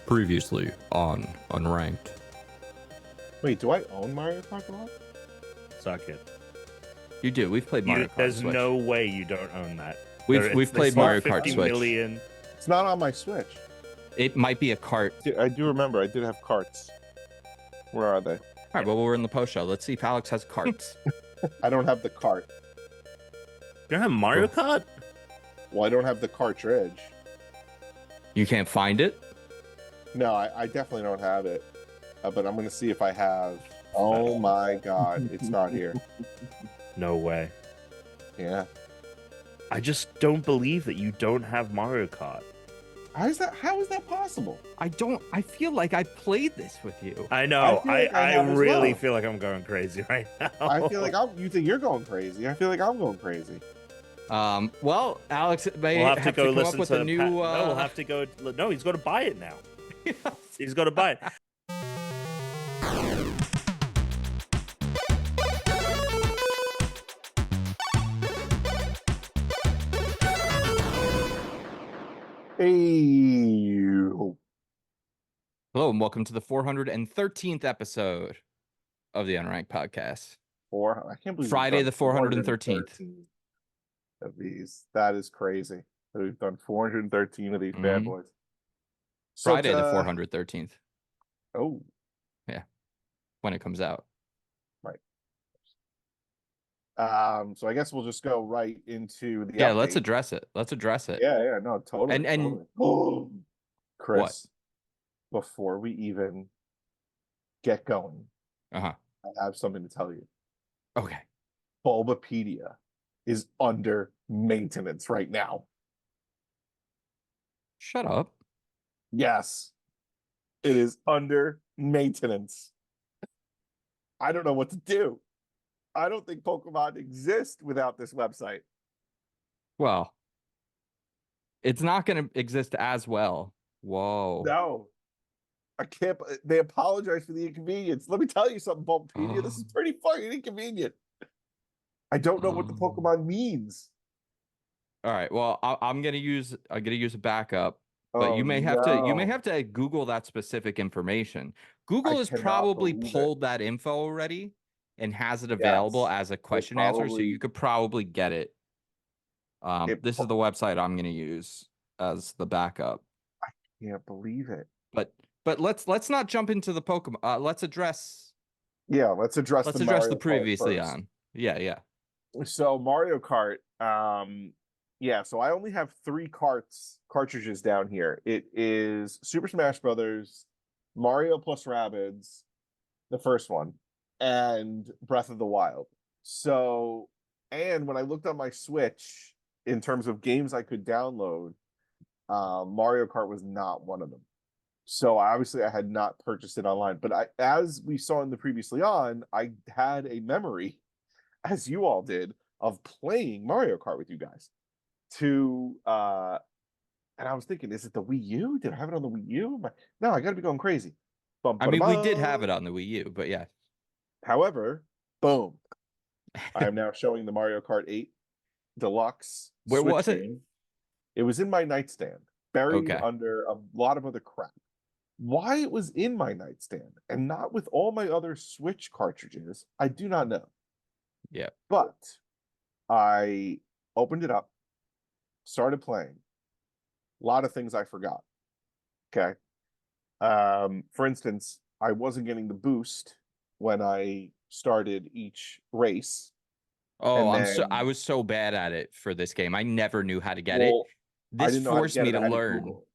Previously on Unranked. Wait, do I own Mario Kart Deluxe? Suck it. You do. We've played Mario Kart There's Switch. no way you don't own that. We've played Mario Kart 50 Switch. million. It's not on my Switch. It might be a cart. I do remember I did have carts. Where are they? All right, well, we're in the post show. Let's see if Alex has carts. I don't have the cart. You don't have Mario Kart? Well, I don't have the cartridge. You can't find it? No, I definitely don't have it. But I'm going to see if I have. Oh my god, it's not here. No way. Yeah. I just don't believe that you don't have Mario Kart. How is that possible? I feel like I played this with you. I know. I have as really well. feel like I'm going crazy right now. I feel like you think you're going crazy. I feel like I'm going crazy. Well, Alex may We'll have to go come listen up with to a new. No, we'll have to go. No, he's got to buy it now. He's got to buy it. Hey. Hello and welcome to the 413th episode of the Unranked podcast. I can't believe Friday the 413th. of these. That is crazy. We've done 413 of these bad boys. So Friday the 413th. Oh, When it comes out. right. So I guess we'll just go right into the Yeah, update. let's address it. Yeah, no, totally. And- totally. Oh, Chris, What? before we even get going, Uh-huh. I have something to tell you. Okay. Bulbapedia is under maintenance right now. Shut up. Yes, it is under maintenance. I don't know what to do. I don't think Pokemon exists without this website. Well, it's not going to exist as well. Whoa. No, I can't. They apologize for the inconvenience. Let me tell you something, Bulbapedia. This is pretty fucking inconvenient. I don't know what the Pokemon means. All right. Well, I'm gonna use a backup, but Oh, you may have to Google that specific information. Google I has cannot probably believe it. pulled that info already and has it available Yes. as a question answer, so probably- you could probably get it. It This is the website I'm gonna use as the backup. Can't believe it. But let's not jump into the Pokemon. Let's address Yeah, let's address the Mario Kart previously first. on. Yeah. So Mario Kart, so I only have 3 cartridges down here. It is Super Smash Brothers, Mario plus Rabbids, the first one, and Breath of the Wild. So, and when I looked on my Switch in terms of games I could download, Mario Kart was not one of them. So obviously I had not purchased it online, but as we saw in the previously on, I had a memory, as you all did, of playing Mario Kart with you guys. And I was thinking, is it the Wii U? Did I have it on the Wii U? No, I gotta be going crazy. I mean, we did have it on the Wii U, but yeah. However, boom. I am now showing the Mario Kart 8 Deluxe. Where Switch was it? game. It was in my nightstand, buried under a lot of other crap. Why it was in my nightstand and not with all my other Switch cartridges, I do not know. Yeah. But I opened it up, started playing. A lot of things I forgot. Okay. For instance, I wasn't getting the boost when I started each race. Oh, And I was so bad at it for this game. I never knew how to get Well, it. I This didn't know how to forced get me it. to I had learn. Google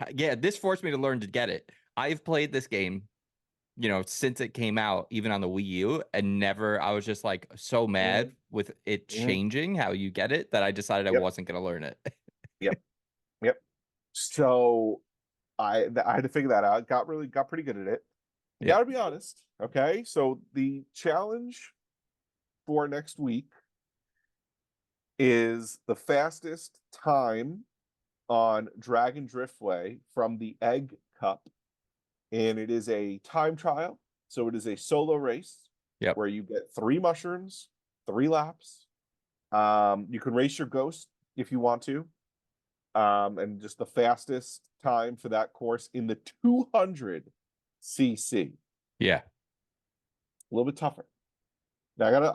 it. Yeah, this forced me to learn to get it. I've played this game, since it came out, even on the Wii U, and I was just like so mad with it changing how you get it that I decided I wasn't going to learn it. Yep. So I had to figure that out. Got pretty good at it. Yeah. Gotta be honest. Okay. So the challenge for next week is the fastest time on Dragon Driftway from the Egg Cup. And it is a time trial. So it is a solo race where you get 3 mushrooms, 3 laps. You can race your ghost if you want to. and just the fastest time for that course in the 200cc. Yeah. A little bit tougher. Now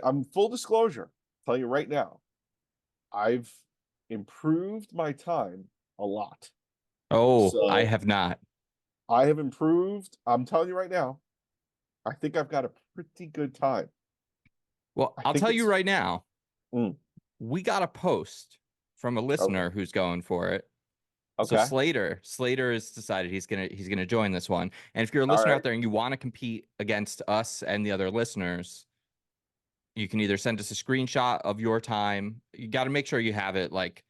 I'm full disclosure, tell you right now, I've improved my time a lot. Oh, So I have not. I have improved. I'm telling you right now, I think I've got a pretty good time. Well, I I'll think tell you it's right now, Mm. we got a post from a listener who's going for it. So Okay. Slater has decided he's gonna join this one. And if you're a All listener right. out there and you want to compete against us and the other listeners, you can either send us a screenshot of your time. You got to make sure you have it, like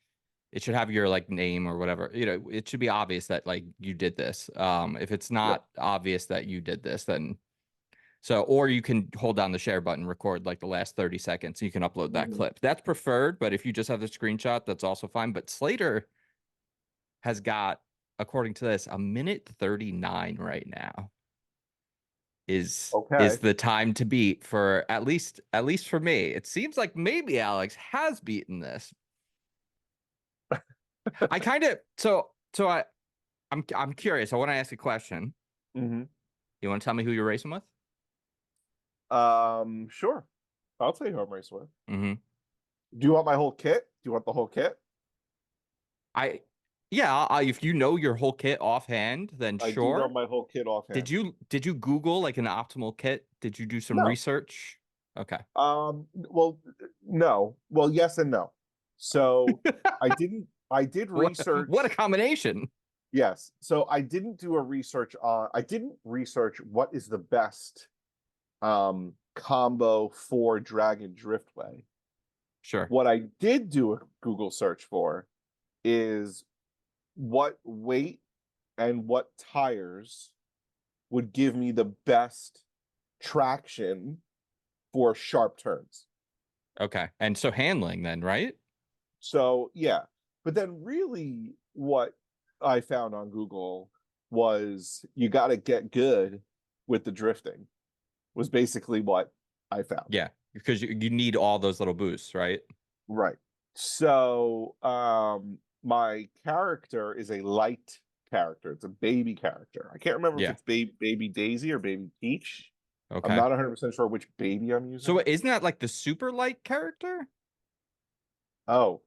it should have your like name or whatever. You know, it should be obvious that like you did this. If it's not obvious that you did this, then or you can hold down the share button, record like the last 30 seconds, and you can upload that clip. That's preferred, but if you just have the screenshot, that's also fine. But Slater has got, according to this, a minute 39 right now is Okay. the time to beat for at least for me. It seems like maybe Alex has beaten this. I kind of I'm curious. I want to ask a question. Mm-hmm. You want to tell me who you're racing with? Sure. I'll tell you who I'm racing with. Mm-hmm. Do you want my whole kit? Do you want the whole kit? If you know your whole kit offhand, then I do know sure. my whole kit offhand. Did you Google like an optimal kit? Did you do some No. research? Okay. Well, no. Well, yes and no. So I did research. What a combination. Yes. So I didn't research what is the best combo for Dragon Driftway. Sure. What I did do a Google search for is what weight and what tires would give me the best traction for sharp turns. Okay. And so handling then, right? So yeah. But then really what I found on Google was you got to get good with the drifting, was basically what I found. Yeah, because you need all those little boosts, right? Right. So my character is a light character. It's a baby character. I can't remember if it's baby Daisy or baby Peach. Okay. I'm not 100% sure which baby I'm using. So isn't that like the super light character? Oh,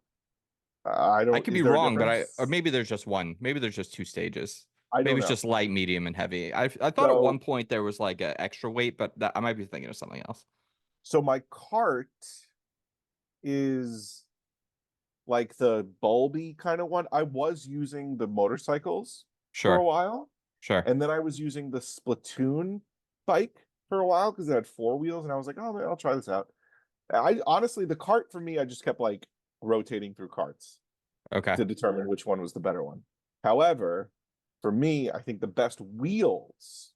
I don't. I could be wrong, but or maybe there's just one. Maybe there's just two stages. Maybe it's just light, medium, and heavy. I thought at one point there was like an extra weight, but I might be thinking of something else. So my cart is like the bulby kind of one. I was using the motorcycles for a while. Sure. And then I was using the Splatoon bike for a while because it had 4 wheels, and I was like, oh man, I'll try this out. I honestly, the cart for me, I just kept like rotating through carts to determine which one was the better one. However, for me, I think the best wheels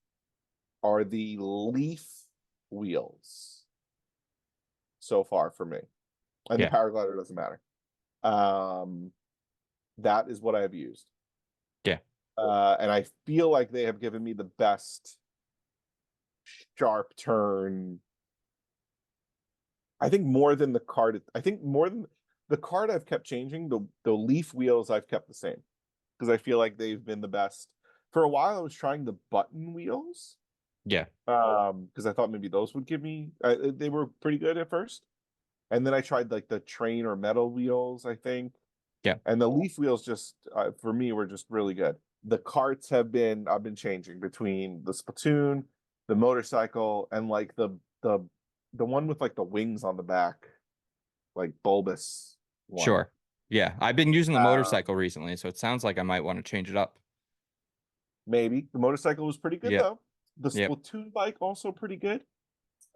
are the Leaf wheels so far for me. And the paraglider doesn't matter. That is what I have used. Yeah. And I feel like they have given me the best sharp turn. I think more than the cart. I think more than the cart I've kept changing. The Leaf wheels I've kept the same because I feel like they've been the best. For a while, I was trying the button wheels. Yeah. Because I thought maybe those would give me. They were pretty good at first, and then I tried like the train or metal wheels. I think. Yeah. And the Leaf wheels just for me were just really good. The carts I've been changing between the Splatoon, the motorcycle, and like the one with like the wings on the back, like bulbous one. Sure. Yeah. I've been using the motorcycle recently, so it sounds like I might want to change it up. Maybe. The motorcycle was pretty good though. The Splatoon bike also pretty good.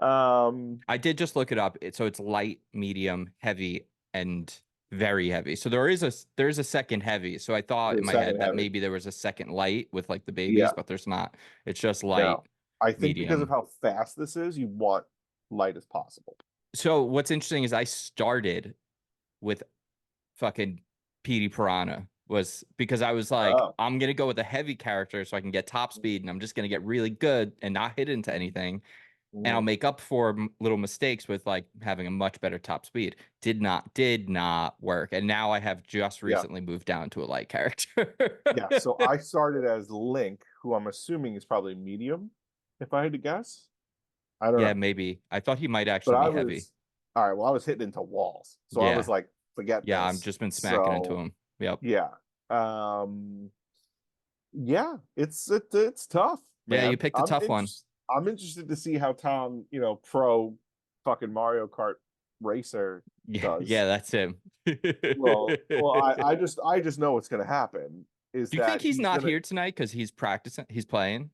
I did just look it up. So it's light, medium, heavy, and very heavy. So there's a second heavy. So I thought in my head that maybe there was a second light with like the babies, but there's not. It's just light. No. I think medium. Because of how fast this is, you want light as possible. So what's interesting is I started with fucking Petey Piranha, was because I was like, I'm gonna go with a heavy character so I can get top speed, and I'm just gonna get really good and not hit into anything. and I'll make up for little mistakes with like having a much better top speed. Did not work, and now I have just recently moved down to a light character. Yeah, so I started as Link, who I'm assuming is probably medium, if I had to guess. I don't Yeah, know. maybe. I thought he might But actually I be heavy. was all right, well, I was hitting into walls. So I was Yeah. like, forget Yeah, I've this. just been smacking into him. Yep. Yeah. Yeah, it's tough, Yeah, you man. picked a tough one. I'm interested to see how Tom, pro fucking Mario Kart racer does. Yeah, that's him. I just know what's gonna happen is Do you that think he's not here tonight because he's practicing? He's playing?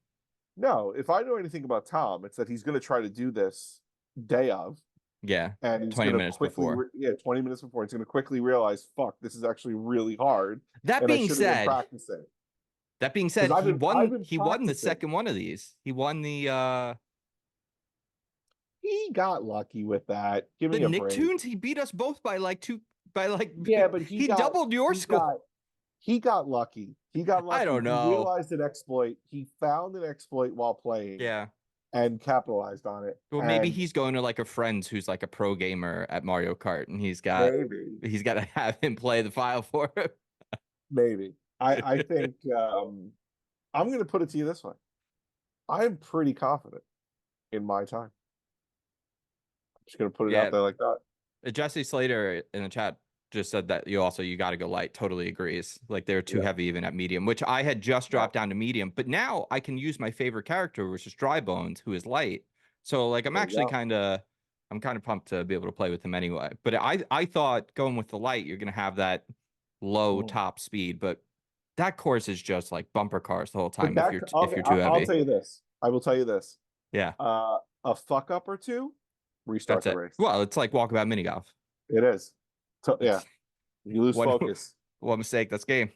No, if I know anything about Tom, it's that he's gonna try to do this day of. Yeah. And he's 20 gonna minutes quickly, before. 20 minutes before, he's gonna quickly realize, fuck, this is actually really hard. That and I being should have been said, practicing. he I've won been he won the practicing. second one of these. He won the He got lucky with that. Give me a break. Nicktoons, he beat us both by like Yeah, but he doubled your score. He got lucky. He got lucky. I don't know. He realized an exploit. He found an exploit while playing. Yeah. And capitalized on it. Well, maybe he's going to like a friend's who's like a pro gamer at Mario Kart, and he's got to have him play the file for him. Maybe. I think I'm going to put it to you this way. I'm pretty confident in my time. I'm just going to put it out there like that. Jesse Slater in the chat just said that you got to go light. Totally agrees. Like they're too heavy even at medium, which I had just dropped down to medium, but now I can use my favorite character, which is Dry Bones, who is light. So like I'm kind of pumped to be able to play with him anyway. But I thought going with the light, you're gonna have that low top speed, but that course is just like bumper cars the whole time if you're too heavy. I'll tell you this. I will tell you this. Yeah. A fuck up or two, restart the race. Well, it's like Walkabout mini golf. It is. Yeah. You lose focus. One mistake, that's game.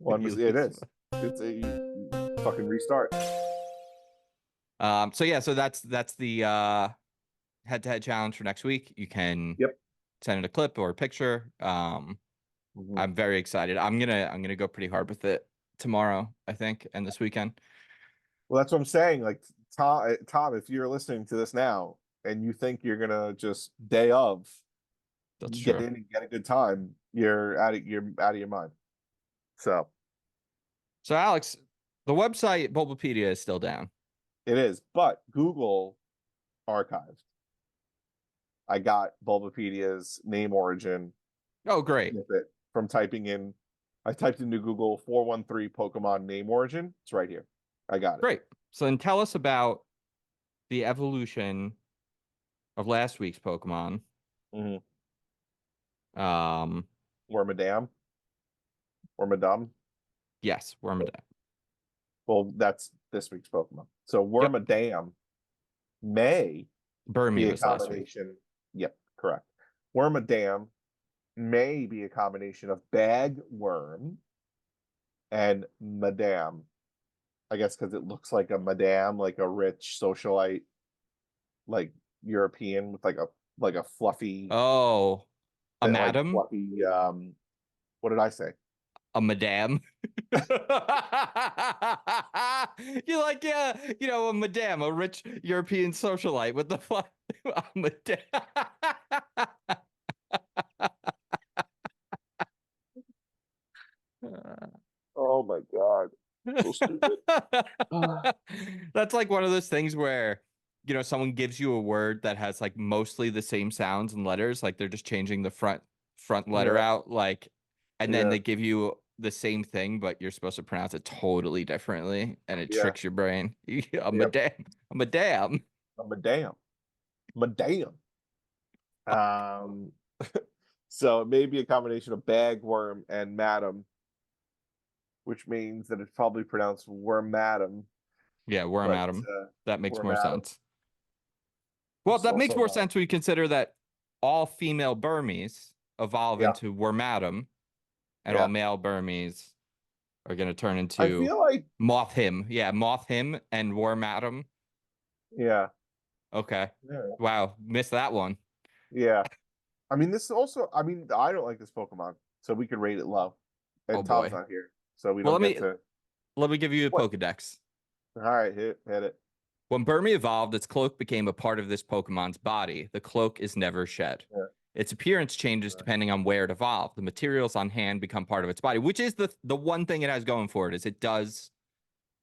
It is. It's you fucking restart. So that's the head-to-head challenge for next week. You can send it a clip or a picture. I'm very excited. I'm gonna go pretty hard with it tomorrow, I think, and this weekend. Well, that's what I'm saying. Like Tom, if you're listening to this now and you think you're gonna just day of get in and get a good time, you're out of your mind. So Alex, the website Bulbapedia is still down. It is, but Google archived. I got Bulbapedia's name origin. Oh, great. From typing in, I typed into Google 413 Pokemon name origin. It's right here. I got it. Great. So then tell us about the evolution of last week's Pokemon. Wormadam. Yes, Wormadam. Well, that's this week's Pokemon. So Wormadam may be a combination. Yep, correct. Wormadam may be a combination of Bagworm and Madame. I guess because it looks like a madame, like a rich socialite, like European with like a fluffy. Oh, a madam. Like fluffy. What did I say? A madame. You like, a madame, a rich European socialite with the fluff. A madame. Oh my god. So stupid. That's like one of those things where someone gives you a word that has like mostly the same sounds and letters, like they're just changing the front letter out, like, and then they give you the same thing, but you're supposed to pronounce it totally differently, and it tricks your brain. Madame. So it may be a combination of Bagworm and Madam, which means that it's probably pronounced Wormadam. Yeah, Wormadam. That makes more sense. Well, that makes more sense when you consider that all female Burmese evolve into Wormadam, and all male Burmese are going to turn into I feel like Mothim. Yeah, Mothim and Wormadam. Yeah. Okay. Yeah. Wow, missed that one. Yeah. I mean, this also, I don't like this Pokemon, so we could rate it low. And Tom's not here, so we don't get to. Let me give you a Pokedex. All right, hit it. When Burmy evolved, its cloak became a part of this Pokemon's body. The cloak is never shed. Yeah. Its appearance changes depending on where it evolved. The materials on hand become part of its body, which is the one thing it has going for it, is it does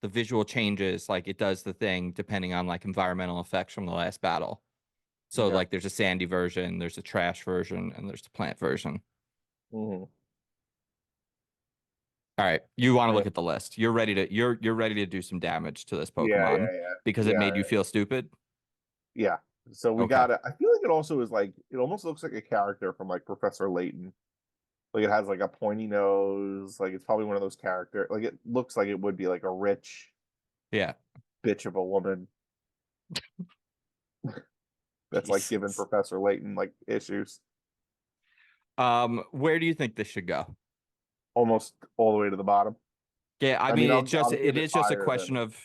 the visual changes, like it does the thing depending on like environmental effects from the last battle. So Yeah. like there's a sandy version, there's a trash version, and there's the plant version. Mhm. All right, you want to Yeah. look at the list. You're ready to do some damage to this Yeah, Pokemon yeah. because it Yeah, made you feel stupid. yeah. So we Okay. got it. I feel like it also is like it almost looks like a character from like Professor Layton. Like it has like a pointy nose. Like it's probably one of those characters. Like it looks like it would be like a rich Yeah. bitch of a woman that's like giving Jesus. Professor Layton like issues. Where do you think this should go? Almost all the way to the bottom. Yeah, I I mean, mean, it give it is just a higher question than of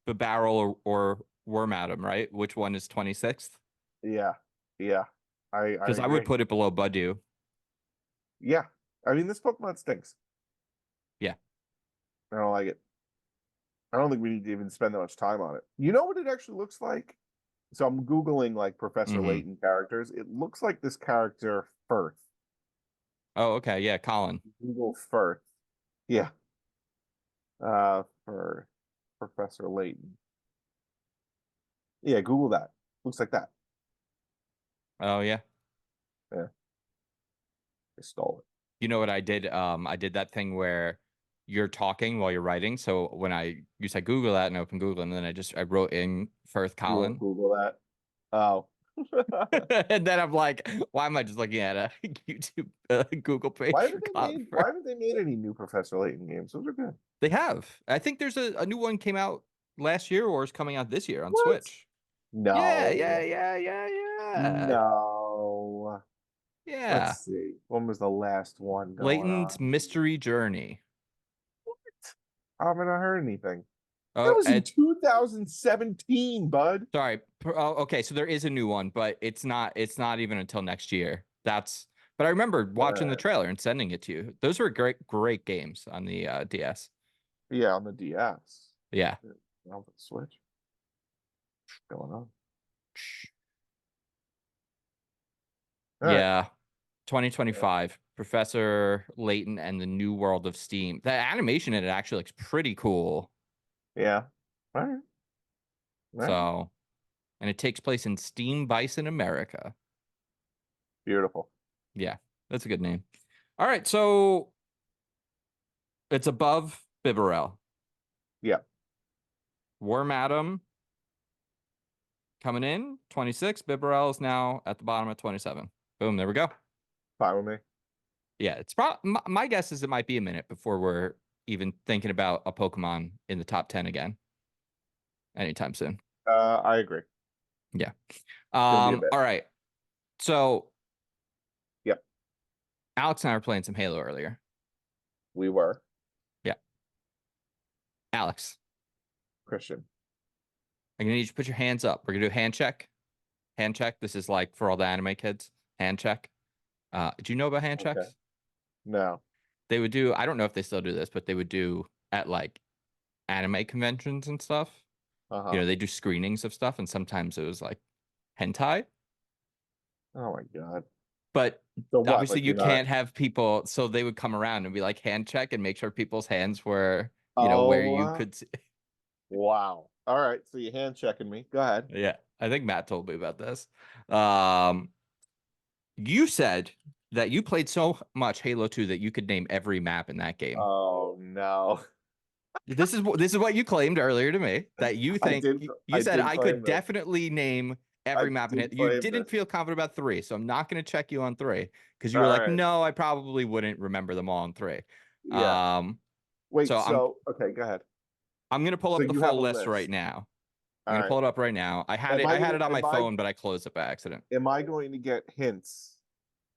the barrel or Wormadam, right? Which one is 26th? yeah, yeah. I Because I would agree. put it below Budew. Yeah, I mean this Pokemon stinks. Yeah. I don't like it. I don't think we need to even spend that much time on it. You know what it actually looks like? So I'm Googling like Professor Mhm. Layton characters. It looks like this character Firth. Oh, okay. Yeah, Colin. Google Firth. Yeah. For Professor Layton. Yeah, Google that. Looks like that. Oh, yeah. Yeah. I stole it. You know what I did? I did that thing where you're talking while you're writing. So when you said Google that and open Google, and then I wrote in Firth You won't Colin. Google that. Oh. And then I'm like, why am I just looking at a YouTube Google page for Colin Why Firth? haven't they made any new Professor Layton games? Those are good. They have. I think there's a new one came out last year or is coming out this year on What? Switch. Yeah, No. yeah. No. Yeah. Let's see. When was the last one going Layton's on? Mystery Journey. I haven't heard anything. That Oh, was in 2017, bud. sorry. Oh, okay, so there is a new one, but it's not even until next year. But I remember watching the trailer and sending it to you. Those were great games on the DS. Yeah, on the DS. Yeah. On the Switch. What's going on? All right. Yeah. 2025. Professor Layton and the New World of Steam. The animation in it actually looks pretty cool. Yeah. All right. So, and it takes place in Steam Bison, America. Beautiful. Yeah, that's a good name. All right, so it's above Bibarel. Yeah. Wormadam coming in 26. Bibarel is now at the bottom at 27. Boom, there we go. Fine with me. Yeah, it's probably my guess is it might be a minute before we're even thinking about a Pokemon in the top 10 again anytime soon. I agree. Yeah. Gonna be a bit. All right. So, yep. Alex and I were playing some Halo earlier. We were. Yeah. Alex. Christian. I'm gonna need you to put your hands up. We're gonna do a hand check. Hand check. This is like for all the anime kids. Hand check. Do you know about hand checks? No. They would do, I don't know if they still do this, but they would do at like anime conventions and stuff. Uh-huh. You know, they do screenings of stuff, and sometimes it was like hentai. Oh my god. But so what? obviously Like, you can't have people, so they would come around and be like hand check and make sure people's hands were, you know, where you could see. Wow. All right. So you hand checking me. Go ahead. Yeah. I think Matt told me about this. You said that you played so much Halo 2 that you could name every map in that game. Oh no. This is what you claimed earlier to me, that you think you said I could this. definitely name every map in it. You didn't feel confident about 3, so I'm not going to check you on 3 because you were like, no, I probably wouldn't remember them all on 3. Yeah. Wait. So okay, go ahead. I'm going to pull up the full list right now. I'm going to pull it up right now. I had it on my phone, but I closed it by accident. Am I going to get hints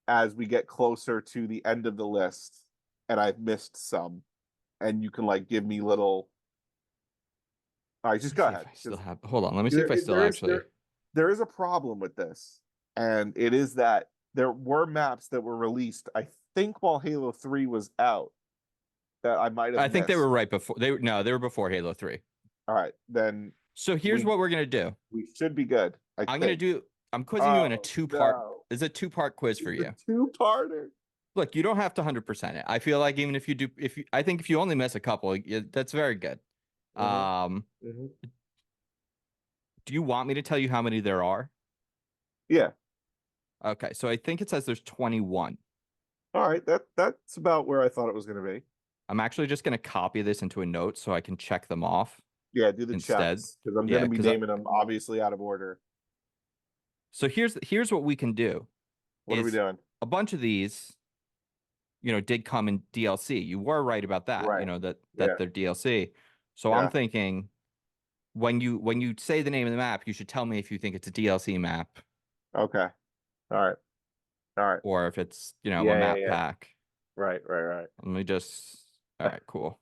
as we get closer to the end of the list and I've missed some? And you can like give me little. All right, just go ahead. Hold on, let me see if I still actually. There is a problem with this, and it is that there were maps that were released, I think, while Halo 3 was out. That I might have. I think they were right before. They were before Halo 3. All right, then. So here's We- what we're gonna do. We should be good. I'm quizzing you in a Oh, two-part. no. It's a two-part quiz for It's a you. two-parter. Look, you don't have to 100% it. I feel like even if you do, I think if you only miss a couple, that's very good. Mhm. Do you want me to tell you how many there are? Yeah. Okay, so I think it says there's 21. All right. That's about where I thought it was going to be. I'm actually just gonna copy this into a note so I can check them off Yeah, do the instead. checks because I'm Yeah, going to be 'cause naming them obviously out of order. So here's what we can do. What are we is doing? A bunch of these, did come in DLC. You were right about that. Right. That Yeah. they're DLC. So Yeah. I'm thinking when you say the name of the map, you should tell me if you think it's a DLC map Okay. All right. All right. or if it's, a Yeah, map yeah. pack. Right. Let me just. All right, cool.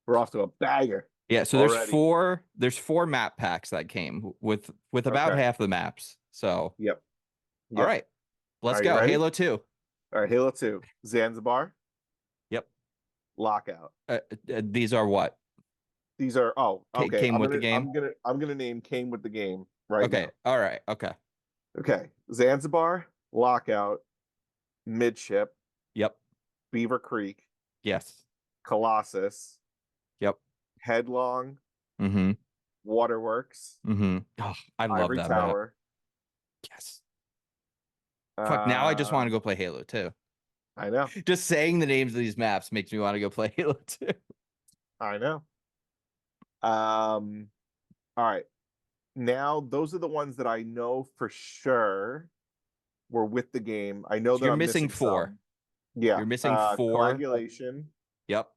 We're off to a banger. Yeah, so already. there's four map packs that came with about Okay. half the maps. So Yep. all right, let's Are you go. ready? Halo 2. All right. Halo 2. Zanzibar. Yep. Lockout. These are what? These are okay. Came with the game. I'm gonna name came with the game right Okay. now. All right. Okay. Okay. Zanzibar, Lockout, Midship, Yep. Beaver Creek, Yes. Colossus, Yep. Headlong, Mm-hmm. Waterworks, Mm-hmm. Oh, I love Ivory that map. Tower. Yes. Fuck, now I just want to uh, go play Halo 2. I know. Just saying the names of these maps makes me want to go play Halo 2. I know. All right. Now those are the ones that I know for sure were with the game. I know So that you're I'm missing missing 4. some. Yeah. You're missing 4. Coagulation. Yep.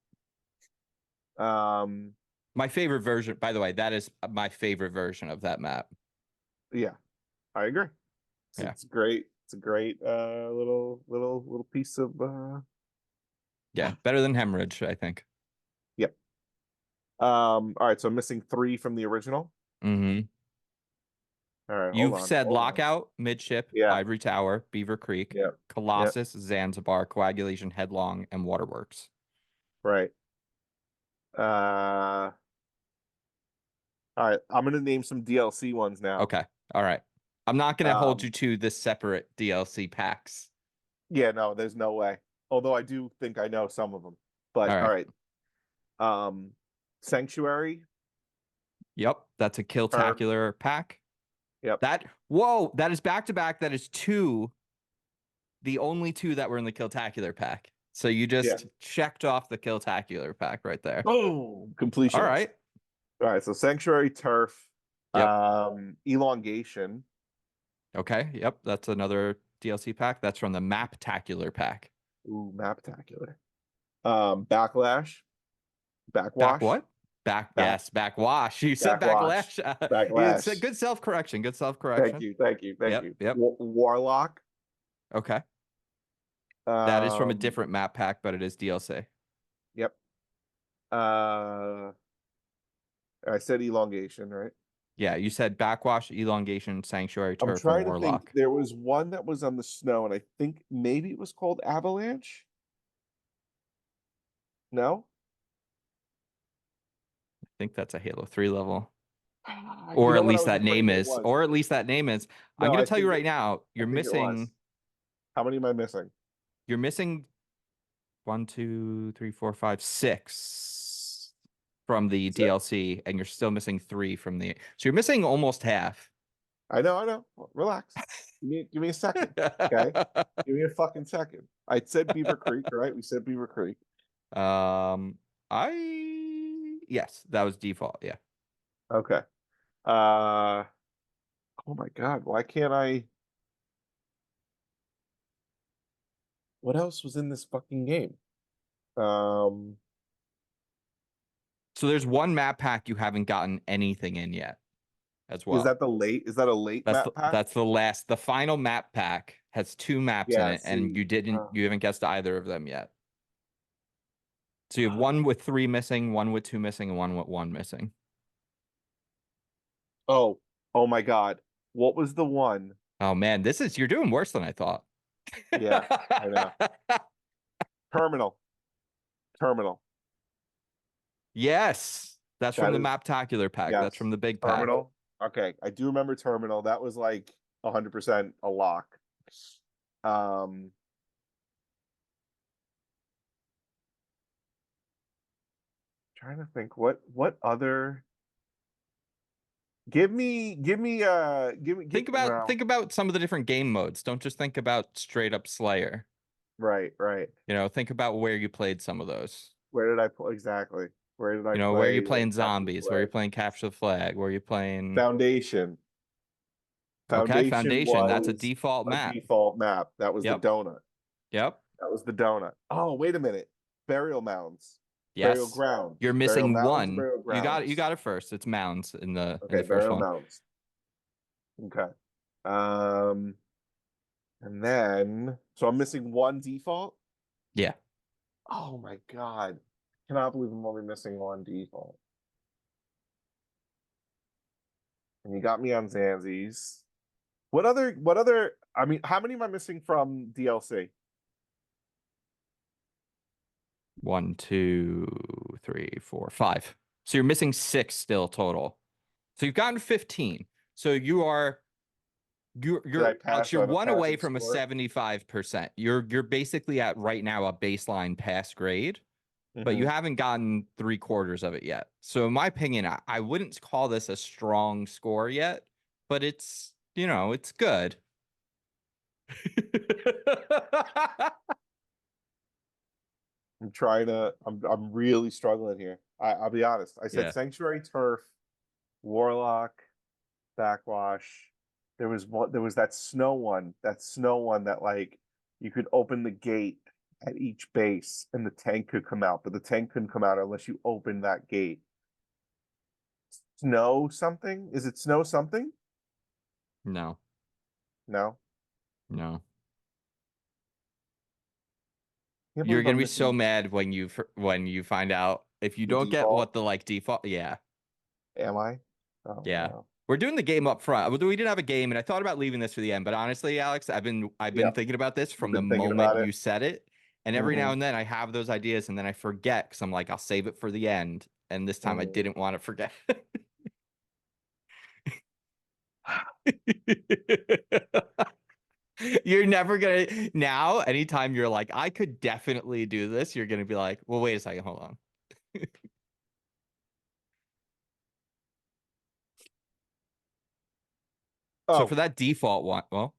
Um, My favorite version, by the way, that is my favorite version of that map. yeah, I agree. Yeah. It's great. It's a great little piece of Yeah, better than Hemorrhage, I think. Yep. All right, so I'm missing 3 from the original. Mm-hmm. All right, You've said Lockout, Midship, Yeah. Ivory Tower, Beaver Creek, Yep. Colossus, Zanzibar, Coagulation, Headlong, and Waterworks. Right. All right, I'm gonna name some DLC ones now. Okay. All right. I'm not gonna hold you to the separate DLC packs. Yeah, no, there's no way. Although I do think I know some of them. But All all right. Sanctuary. Yep, that's a Killtacular pack. Yep. That is back to back. That is 2. The only 2 that were in the Killtacular pack. So you just checked off the Killtacular pack right there. Oh, completion. All right. All right, so Sanctuary, Turf, Yep. Elongation. Okay. Yep, that's another DLC pack. That's from the Maptacular pack. Ooh, Maptacular. Backlash. Backwash. Back what? Yes, backwash. You said backlash. Backlash. It's a good self-correction. Good self-correction. Thank you. Yep. Warlock. Okay. That is from a different map pack, but it is DLC. Yep. I said Elongation, right? Yeah, you said Backwash, Elongation, Sanctuary, I'm Turf, trying and to Warlock. think. There was one that was on the snow, and I think maybe it was called Avalanche. No? I think that's a Halo 3 level. You Or know at what? I least was that afraid name it is. was. Or at least that name is. I'm No, going I to tell you think right it- now, I think it was. How many am I missing? you're missing 1, 2, 3, 4, 5, 6 from the Is that- DLC, and you're still missing 3 from the. So you're missing almost half. I know. Relax. Give me a second. Okay. Give me a fucking second. I said Beaver Creek, right? We said Beaver Creek. Yes, that was default. Yeah. Okay. Oh my God. Why can't I? What else was in this fucking game? So there's one map pack you haven't gotten anything in yet, as well. Is that a late map pack? That's the final map pack has 2 maps in it, and you haven't guessed either of them yet. So you have one with 3 missing, one with 2 missing, and one with 1 missing. Oh my God. What was the one? Oh man, you're doing worse than I thought. Yeah, I know. Terminal. Yes. That's That from the is Maptacular pack. That's yes. from the big pack. Terminal. Okay, I do remember Terminal. That was like 100% a lock. Um, trying to think what other. Give me well, Think about some of the different game modes. Don't just think about straight up Slayer. right. Think about where you played some of those. Where did I play exactly? Where did I Where are you play? Like playing Capture the zombies? Where are you Flag? playing capture the flag? Where are you playing? Foundation. Okay, Foundation Foundation. That's a was default a map. default map. That was the Yep. donut. Yep. That was the donut. Oh, wait a minute. Burial mounds. Burial Yes. grounds. You're Burial missing mounds, one. burial grounds. You got it first. It's mounds in Okay, the first burial one. mounds. Okay. Um, and then so I'm missing one default. Yeah. Oh my god. Cannot believe I'm only missing one default. And you got me on Zanzies. What other I mean, how many am I missing from DLC? 1, 2, 3, 4, 5. So you're missing 6 still total. So you've gotten 15. So you're Did I Alex, pass you're on a one away passing from a score? 75%. You're basically at right now a baseline pass grade, but you Mhm. haven't gotten 3/4 of it yet. So in my opinion, I wouldn't call this a strong score yet, but it's it's good. I'm really struggling here. I'll be honest. I said Yeah. Sanctuary Turf, Warlock, Backwash. There was that snow one. That snow one that like you could open the gate at each base and the tank could come out, but the tank couldn't come out unless you opened that gate. Snow something? Is it snow something? No. No. No. Can't You're believe gonna I'm be so missing mad when you find out if you the don't get default. what the default. Yeah. Am I? Oh Yeah. no. We're doing the game up front. We didn't have a game, and I thought about leaving this for the end. But honestly, Alex, I've been Yeah. thinking about this You've from the been thinking moment about it. you said it. And every now Mhm. and then I have those ideas and then I forget because I'm like, I'll save it for the end. And this time I Mhm. didn't want to forget. You're never gonna now, anytime you're like, I could definitely do this, you're gonna be like, well, wait a second, hold on. So for Oh, that default one, well,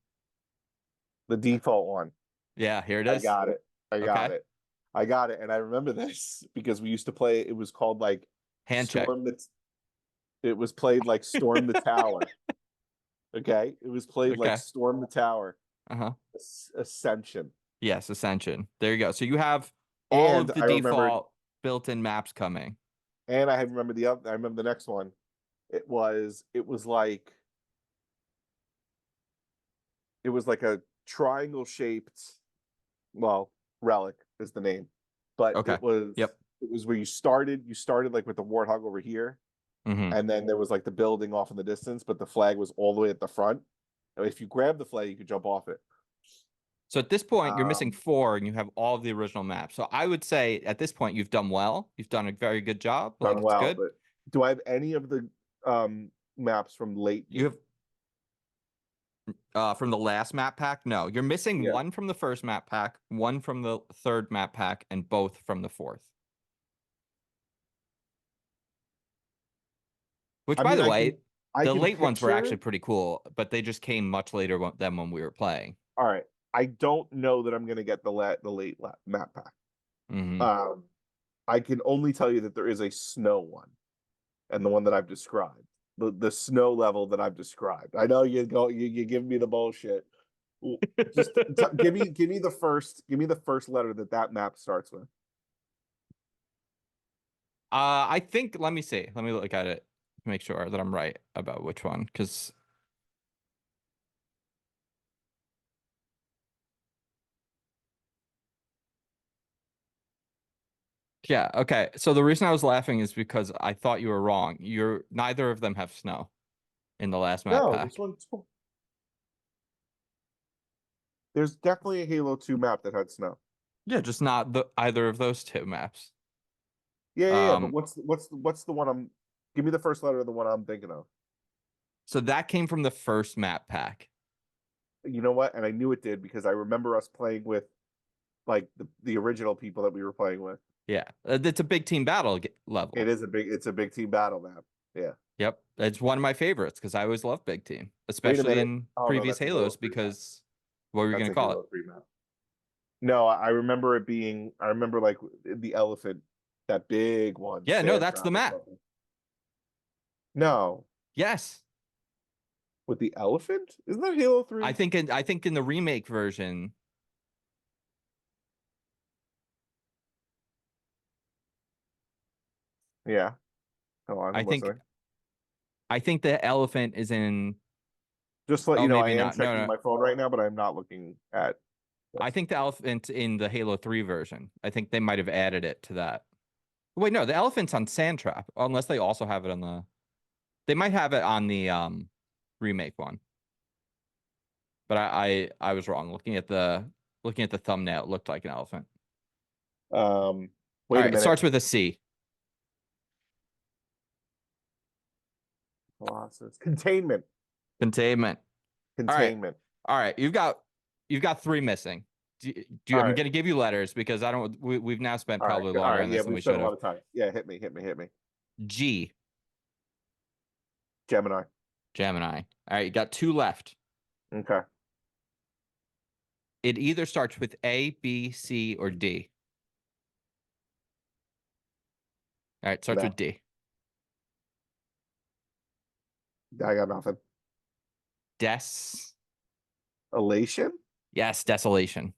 the default one. yeah, here it I is. got it. I got Okay. it. I got it. And I remember this because we used to play, it was called like Hand check. Storm the it was played like Storm the Tower. Okay. It was played like Okay. Storm the Tower. Uh-huh. Ascension. Yes, Ascension. There you go. So you have all And of the I remembered, default built-in maps coming. and I remember the other, I remember the next one. It was like a triangle shaped, well, relic is the name, but Okay. Yep. it was where you started like with the warthog over here, Mm-hmm. and then there was like the building off in the distance, but the flag was all the way at the front. And if you grab the flag, you could jump off it. So at this point, you're missing Um, 4 and you have all of the original maps. So I would say at this point, you've done well. You've done a very good job. Like, done it's well, good. but do I have any of the maps from late You game? have from the last map pack. No, you're missing Yeah. 1 from the first map pack, 1 from the third map pack, and both from the fourth. Which, I by mean, the way, I the can late ones were picture. actually pretty cool, but they just came much later than when we were playing. All right, I don't know that I'm going to get the late map pack. Mm-hmm. I can only tell you that there is a snow one, and the one that I've described, the snow level that I've described. I know you give me the bullshit. Just give me the first letter that map starts with. I think. Let me see. Let me look at it to make sure that I'm right about which one, because. Yeah, okay. So the reason I was laughing is because I thought you were wrong. Neither of them have snow in the last map No, pack. this one. There's definitely a Halo 2 map that had snow. Yeah, just not either of those 2 maps. Yeah. But what's the one I'm? Give me the first letter of the one I'm thinking of. So that came from the first map pack. You know what? And I knew it did because I remember us playing with like the original people that we were playing with. Yeah, it's a big team battle level. It's a big team battle map. Yeah. Yep, it's one of my favorites because I always love big team, Wait a especially minute. in Oh, no, previous that's a Halo Halos. 3 map. Because what were you That's gonna a call it? Halo 3 map. No, I remember it being. I remember like the elephant, that big one. Yeah, no, Sand that's the trap or map. something. No, Yes, with the elephant? Isn't that Halo 3? I think in the remake version. Yeah. Hold on, I I'm think listening. I think the elephant is in. Just to let Oh, you know, I maybe am not. No, checking no. my phone right now, but I'm not looking at. I think the elephant in the Halo 3 version. I think they might have added it to that. Wait, no, the elephant's on Sandtrap, unless they also have it on the. They might have it on the remake one. But I was wrong. Looking at the thumbnail, it looked like an elephant. Wait All a right, minute. it starts with a C. Colossus. Containment. Containment. Containment. All right. You've got 3 missing. All I'm right. gonna give you letters because I don't. We've now spent All probably right. All longer right. on Yeah, this than we we spent should a lot have. of time. Yeah, hit me. G. Gemini. Gemini. All right. You got 2 left. Okay. It either starts with A, B, C, or D. All right. Starts No, with D. I got nothing. Des. Elation? Yes, Desolation.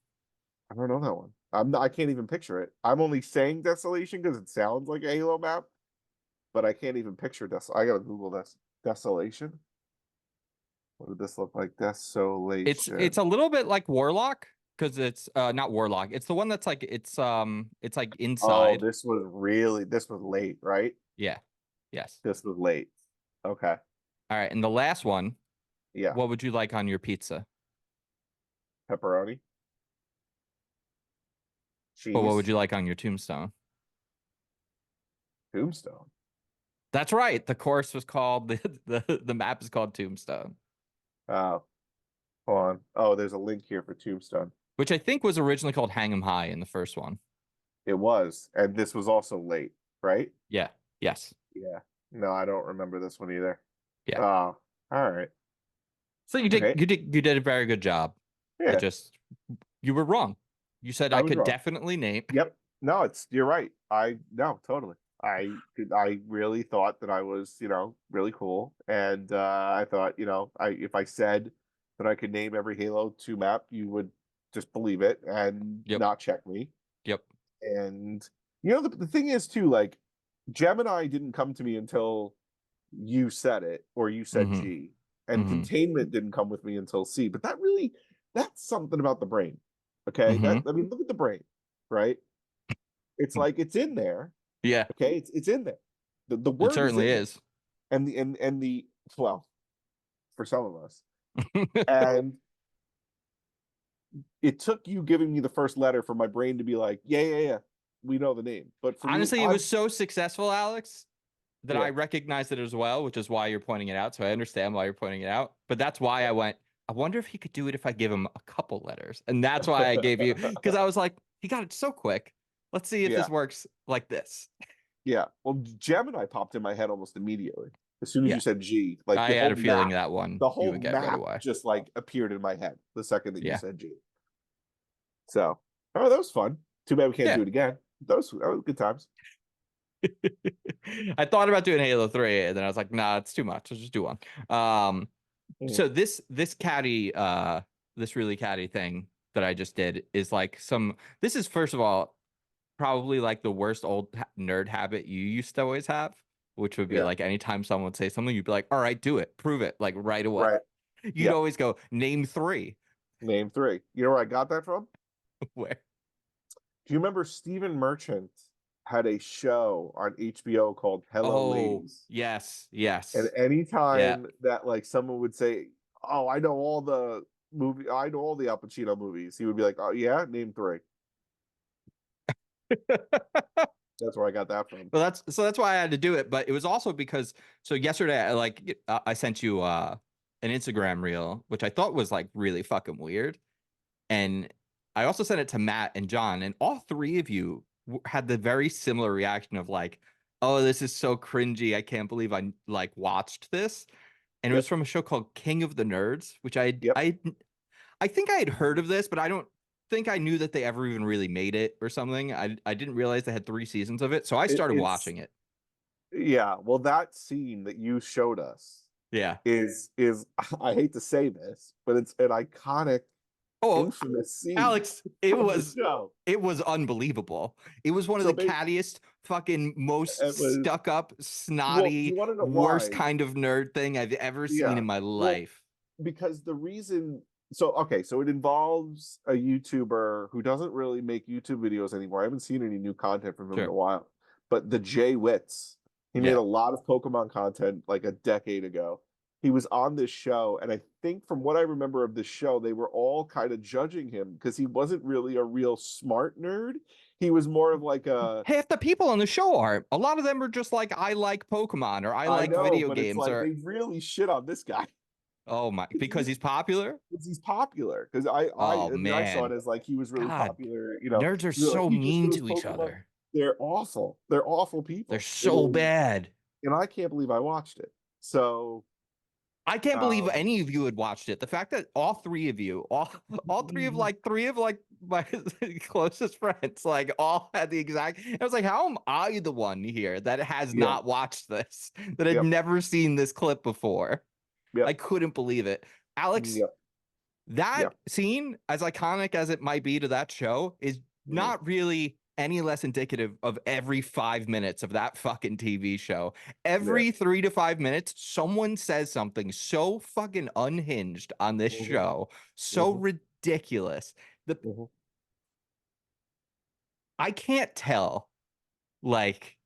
I don't know that one. I can't even picture it. I'm only saying Desolation because it sounds like a Halo map, but I can't even picture I gotta Google this. Desolation? What did this look like? Desolation. It's a little bit like Warlock because it's not Warlock. It's the one that's like it's like Oh, inside. this was late, right? Yeah. Yes. This was late. Okay. All right. And the last one, Yeah. what would you like on your pizza? Pepperoni. Cheese. But what would you like on your tombstone? Tombstone. That's right. The course was called the map is called Tombstone, Oh, hold on. Oh, there's a link here for Tombstone. which I think was originally called Hang 'em High in the first one. It was, and this was also late, right? Yeah. Yes. Yeah. No, I don't remember this one either. Yeah. Oh, all right. So you Okay. did a very good job. Yeah. You were wrong. You said I I was could wrong. definitely name. Yep. No, you're right. No, totally. I really thought that I was, really cool. And I thought, if I said that I could name every Halo 2 map, you would just believe it and Yep. not check me. Yep. And the thing is too, like Gemini didn't come to me until you said it or you said Mhm. G. And Mhm. containment didn't come with me until C. But that's something about the brain. Okay. Mhm. I mean, look at the brain, right? It's like it's in there. Yeah. Okay, it's in there. The word It certainly is. is. And the well, for some of us. And it took you giving me the first letter for my brain to be like, yeah, we know the name. But for Honestly, me, it was so successful, Alex, that Yeah. I recognized it as well, which is why you're pointing it out. So I understand why you're pointing it out. But that's why I went, I wonder if he could do it if I give him a couple letters. And that's why I gave you, because I was like, he got it so quick. Let's see if Yeah. this works like this. Yeah. Well, Gemini popped in my head almost immediately. As soon as Yeah. you said G, like I the had whole a feeling map, that one the you whole would get right map away. just like appeared in my head the second that you Yeah. said G. So, that was fun. Too bad we can't Yeah. do it again. That was good times. I thought about doing Halo 3, and then I was like, nah, it's too much. Let's just do one. So this caddy, this really caddy thing that I just did is like this is first of all probably like the worst old nerd habit you used to always have, which would be Yeah. like anytime someone would say something, you'd be like, all right, do it, prove it, like right away. Right. You'd Yeah. always go, name 3. Name 3. You know where I got that from? Where? Do you remember Stephen Merchant had a show on HBO called Hello Ladies? Yes. And anytime that like someone would say, "Oh, I know all the Al Pacino movies," he would be like, "Oh yeah, name 3." That's where I got that from. Well, that's why I had to do it. But it was also because yesterday I sent you an Instagram reel, which I thought was like really fucking weird. And I also sent it to Matt and John, and all three of you had the very similar reaction of like, "Oh, this is so cringy. I can't believe I like watched this." And it was from a show called King of the Nerds, which I think I had heard of this, but I don't think I knew that they ever even really made it or something. I didn't realize they had 3 seasons of it, so I started watching it. Yeah, well, that scene that you showed us Yeah. is I hate to say this, but it's an iconic, Oh, infamous scene. Alex, it was unbelievable. It was one of the cattiest, fucking most stuck up, snotty, worst kind of nerd thing I've ever seen in my life. Because the reason, so it involves a YouTuber who doesn't really make YouTube videos anymore. I haven't seen any new content from him in a while. But the Jay Witz, he made a lot of Pokemon content like a decade ago. He was on this show, and I think from what I remember of this show, they were all kind of judging him because he wasn't really a real smart nerd. He was more of like a half the people on the show aren't. A lot of them are just like, I like Pokemon or I like video games. It's like they really shit on this guy. Oh my! Because he's popular. Because he's popular. Because I saw it as like he was really popular. You know, nerds are so mean to each other. They're awful. They're awful people. They're so bad. And I can't believe I watched it. So I can't believe any of you had watched it. The fact that all three of you, all three of my closest friends, like all had the exact. I was like, how am I the one here that has not watched this? That had never seen this clip before? I couldn't believe it. Alex, that scene, as iconic as it might be to that show, is not really any less indicative of every 5 minutes of that fucking TV show. Every 3 to 5 minutes, someone says something so fucking unhinged on this show, so ridiculous. I can't tell. Like,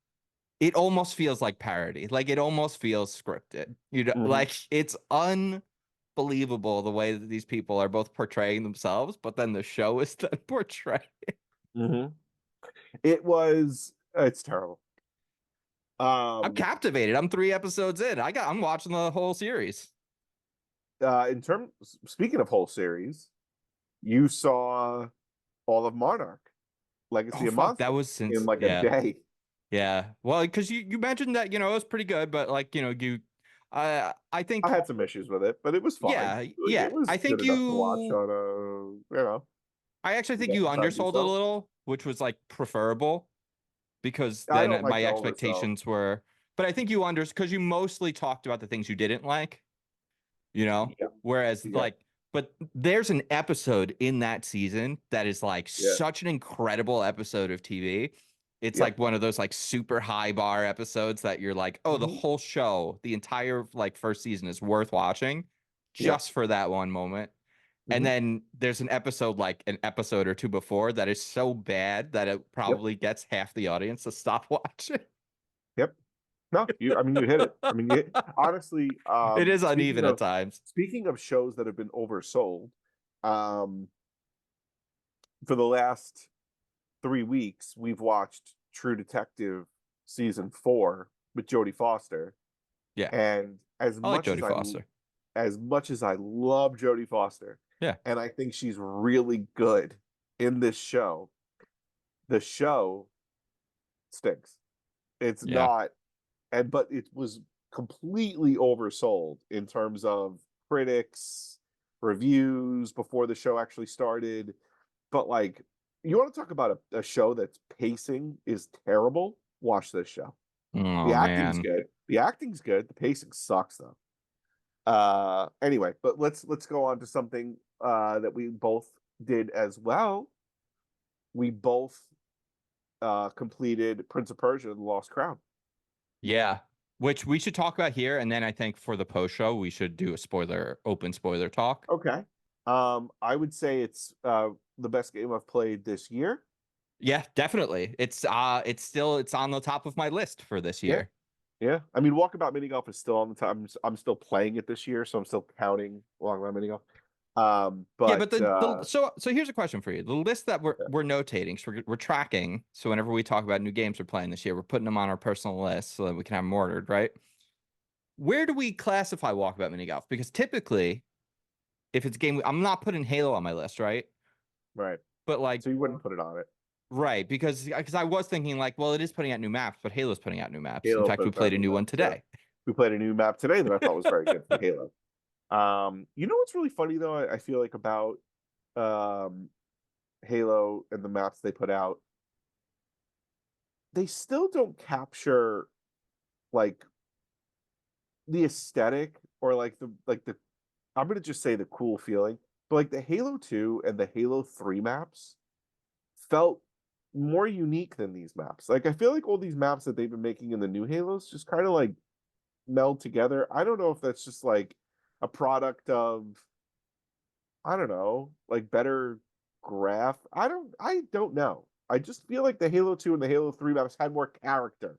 it almost feels like parody. Like, it almost feels scripted. You know, like, it's unbelievable the way that these people are both portraying themselves, but then the show is then portraying. It's terrible. I'm captivated. I'm 3 episodes in. I'm watching the whole series. Speaking of whole series, you saw all of Monarch, Legacy of Monsters. That was since in like a day. Yeah. Well, because you mentioned that, it was pretty good, but like, I think I had some issues with it, but it was fine. Yeah. It was I think good enough to watch on I actually think you undersold it a little, which was like preferable, because then my expectations were. But I think you because you mostly talked about the things you didn't like, whereas but there's an episode in that season that is like such an incredible episode of TV. It's like one of those like super high bar episodes that you're like, oh, the whole show, the entire like first season is worth watching just for that one moment. And then there's an episode or two before that is so bad that it probably gets half the audience to stop watching. No, you hit it. Honestly, it is uneven at times. Speaking of shows that have been oversold, for the last 3 weeks, we've watched True Detective season 4 with Jodie Foster. Yeah, and as much as I love Jodie Foster, and I think she's really good in this show, the show stinks. It's not. But it was completely oversold in terms of critics, reviews before the show actually started. But like, you want to talk about a show that's pacing is terrible? Watch this show. The acting's good. The acting's good. The pacing sucks though. Anyway, but let's go on to something that we both did as well. We both completed Prince of Persia: The Lost Crown. Yeah, which we should talk about here, and then I think for the post show we should do a open spoiler talk. Okay. I would say it's the best game I've played this year. Yeah, definitely. It's on the top of my list for this year. Yeah. I mean, Walkabout Mini Golf is still on the top. I'm still playing it this year, so I'm still counting Walkabout Mini Golf. Yeah, But but so here's a question for you. The list that we're notating, so we're tracking. So whenever we talk about new games we're playing this year, we're putting them on our personal list so that we can have them ordered, right? Where do we classify Walkabout Mini Golf? Because typically, if it's game, I'm not putting Halo on my list, right? right. But like, So you wouldn't put it on it. right? Because I was thinking like, well, it is putting out new maps, but Halo's putting out new maps. In Halo fact, we puts out played a new one maps, yeah. today. We played a new map today that I thought was very good for Halo. You know what's really funny though? I feel like about Halo and the maps they put out, they still don't capture like the aesthetic or like the I'm gonna just say the cool feeling. But like the Halo 2 and the Halo 3 maps felt more unique than these maps. Like I feel like all these maps that they've been making in the new Halos just kind of like meld together. I don't know if that's just like a product of I don't know, like better graph. I don't know. I just feel like the Halo 2 and the Halo 3 maps had more character.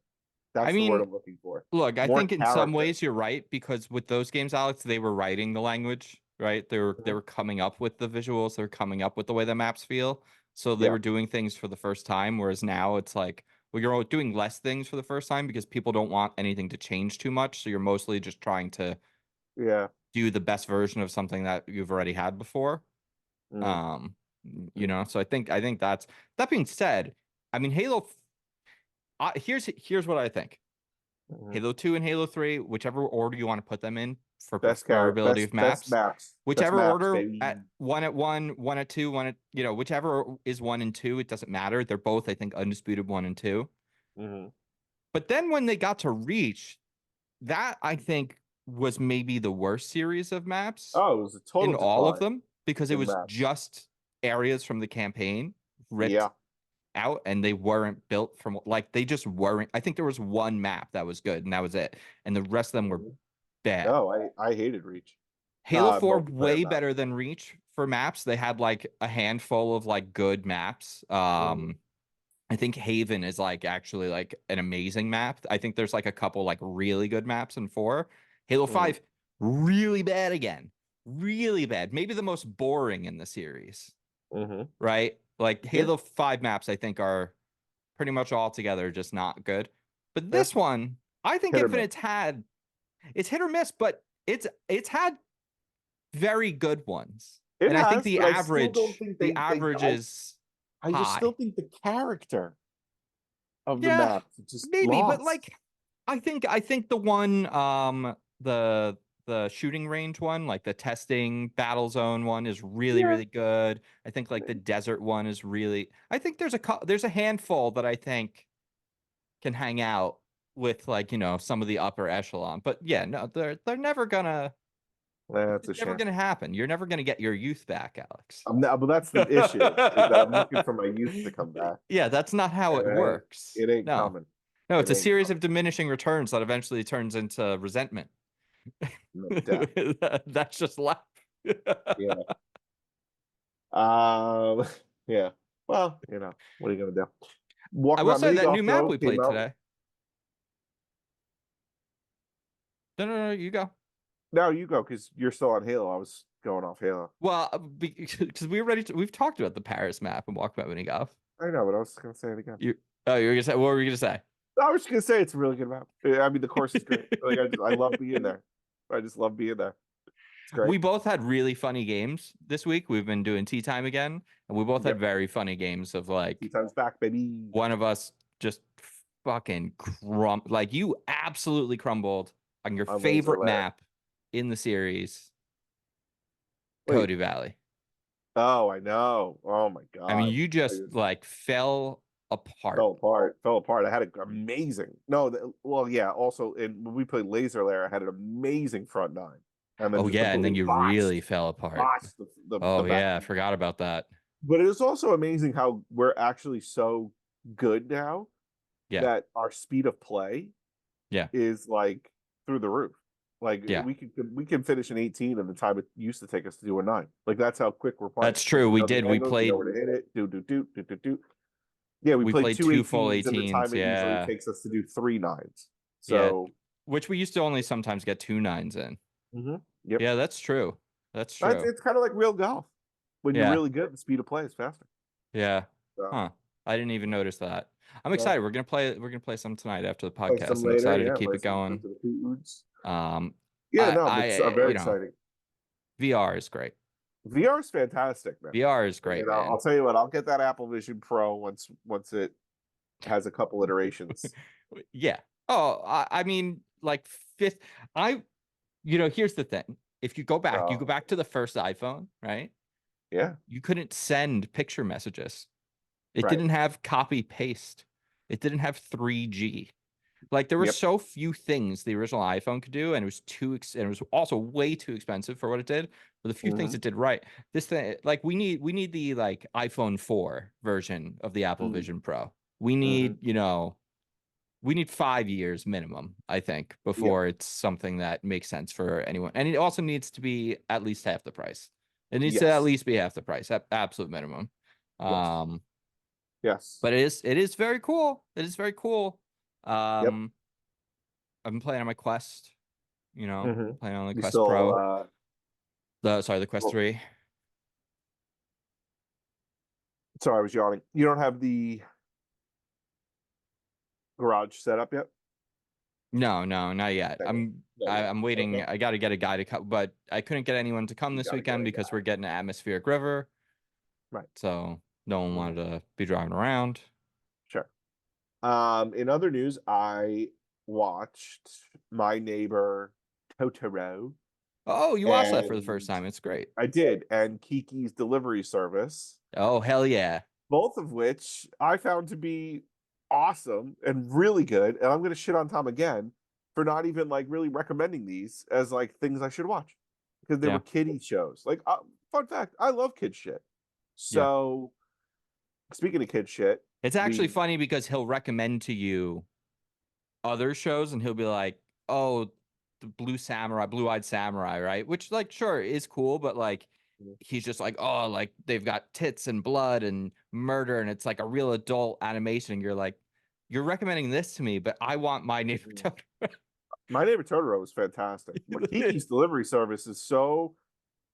I That's the word mean, I'm looking for. look, I More think in some character. ways you're right because with those games, Alex, they were writing the language, right? They were coming up with the visuals, they're coming up with the way the maps feel. So they Yeah. were doing things for the first time, whereas now it's like, well, you're doing less things for the first time because people don't want anything to change too much. So you're mostly just trying to Yeah. do the best version of something that you've already had before. Mm. Um, so I think that's that being said, I mean Halo here's what I think. Mhm. Halo 2 and Halo 3, whichever order you want to put them in for Best character, preferability of best maps. maps. Whichever Best maps, order baby. at one at one, one at two, one at whichever is 1 and 2, it doesn't matter. They're both, I think, undisputed 1 and 2. Mm-hmm. But then when they got to Reach, that I think was maybe the worst series of maps Oh, it was a total in all of decline them because it in was maps. just areas from the campaign ripped Yeah. out and they weren't built from like they just weren't. I think there was one map that was good and that was it. And the rest of them were bad. No, I hated Reach. Halo 4 Multiplayer way maps. better than Reach for maps. They had like a handful of like good maps. I think Haven is like actually like an amazing map. I think there's like a couple like really good maps in 4. Halo 5 really bad again. Really bad. Maybe the most boring in the series. Right? Like Halo 5 maps I think are pretty much all together just not good. But this one, I think Infinite's had it's hit or miss, but it's had very good ones. It and I think has, the but I still average don't think the average is I just high. still think the character of the Yeah, map just maybe, but lost. like I think the one the shooting range one, like the testing battle zone one is really really good. I think like the desert one is really I think there's a handful that I think can hang out with like, some of the upper echelon. But yeah, no, they're never gonna That's a it's never shame. gonna happen. You're never gonna get your youth back, Alex. But that's the issue, is that I'm looking for my youth to come back. Yeah, that's not how it And works. it ain't No. coming. No, It it's a ain't series coming. of diminishing returns that eventually turns into resentment. No doubt. That's just life. Yeah. Yeah. Well, what are you gonna do? I will Walkabout say Mini that Golf new map though we came played out. today. No, you go. No, you go because you're still on Halo. I was going off Halo. Well, because we've talked about the Paris map and Walkabout Mini Golf. I know, but I was gonna say it again. You were gonna say what were you gonna say? I was just gonna say it's a really good map. I mean, the course is great. Like I love being there. I just love being there. It's great. We both had really funny games this week. We've been doing tea time again, and we both had very funny games of like Tea time's back, baby. one of us just fucking like you absolutely crumbled on your favorite map in the series, Cody Valley. Oh, I know. Oh my god. I mean, you just like fell apart. Fell apart. I had an amazing. No, well, yeah. Also, when we played Laser Lair, I had an amazing front nine. And then and then you really fell apart. The yeah, I forgot about that. But it is also amazing how we're actually so good now that our speed of play is like through the roof. Like we can finish an 18 in the time it used to take us to do a 9. Like that's how quick we're playing. That's true. We did. We played. Where to hit it. Do. Yeah, we played two full 18s in the time it usually takes us to do 3 9s. So which we used to only sometimes get 2 9s in. Yep. Yeah, that's true. That's true. It's kind of like real golf. When you're really good, the speed of play is faster. Yeah. So, Huh. I didn't even notice that. I'm yeah. excited. We're gonna play some tonight after the Play some podcast. I'm later. excited to Yeah, keep play it some going. foods. Um, Yeah, no, it's very you know, exciting. VR is great. VR is fantastic, man. VR is great, And man. I'll tell you what, I'll get that Apple Vision Pro once it has a couple iterations. Yeah. Oh, I mean, like fifth. Here's the thing. If you go back to the first iPhone, right? Yeah. You couldn't send picture messages. It Right. didn't have copy paste. It didn't have 3G. Like there were so few things the original iPhone could do, and it was and it was also way too expensive for what it did. But the few things it did right, this thing, like we need the like iPhone 4 version of the Apple Vision Pro. We need, we need 5 years minimum, I think, before it's something that makes sense for anyone. And it also needs to be at least half the price. It needs to at least be half the price, absolute minimum. Yes. But it is very cool. It is very cool. I've been playing on my Quest, playing on the Quest Pro. The Quest 3. Sorry, I was yawning. You don't have the garage set up yet? No, not yet. I'm waiting. Okay. I got to get a guy to come, but I couldn't get anyone to come this weekend because we're getting an atmospheric river. Right. So no one wanted to be driving around. Sure. In other news, I watched My Neighbor Totoro. Oh, you watched that for the first time. It's great. I did. And Kiki's Delivery Service. Oh, hell yeah. Both of which I found to be awesome and really good. And I'm going to shit on Tom again for not even like really recommending these as like things I should watch because they were kiddie shows. Like, fun fact, I love kid shit. So, speaking of kid shit, it's actually funny because he'll recommend to you other shows and he'll be like, oh, the Blue-Eyed Samurai, right? Which, like, sure, is cool, but like, he's just like, oh, like they've got tits and blood and murder, and it's like a real adult animation. You're like, you're recommending this to me, but I want My Neighbor Totoro. My Neighbor Totoro was fantastic. Kiki's Delivery Service is so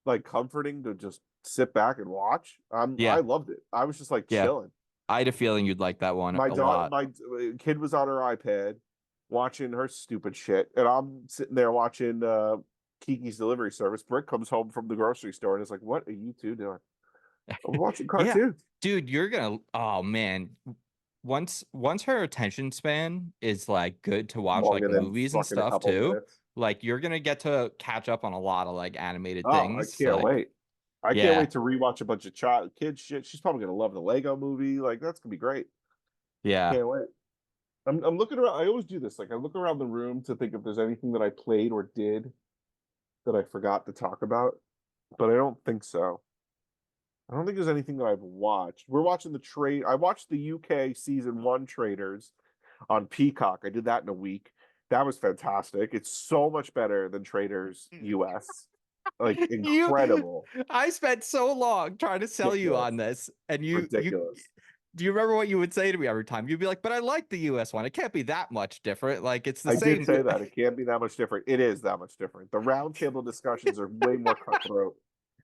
like comforting to just sit back and watch. I loved it. I was just like chilling. I had a feeling you'd like that one a lot. My kid was on her iPad watching her stupid shit, and I'm sitting there watching Kiki's Delivery Service. Brick comes home from the grocery store and is like, "What are you two doing?" I'm watching cartoons. Dude, you're gonna. Oh man, once her attention span is like good to watch like movies and stuff too. Minutes. Like you're gonna get to catch up on a lot of like animated things. I can't wait. I can't wait to rewatch a bunch of kid shit. She's probably gonna love the Lego movie. Like that's gonna be great. Yeah. Can't wait. I'm looking around. I always do this. Like I look around the room to think if there's anything that I played or did that I forgot to talk about, but I don't think so. I don't think there's anything that I've watched. We're watching I watched the UK season 1 Traitors on Peacock. I did that in a week. That was fantastic. It's so much better than Traitors US. Like incredible. I spent so long trying to sell you on this, and ridiculous. Do you remember what you would say to me every time? You'd be like, "But I like the US one. It can't be that much different. Like it's the same." I did say that it can't be that much different. It is that much different. The roundtable discussions are way more cutthroat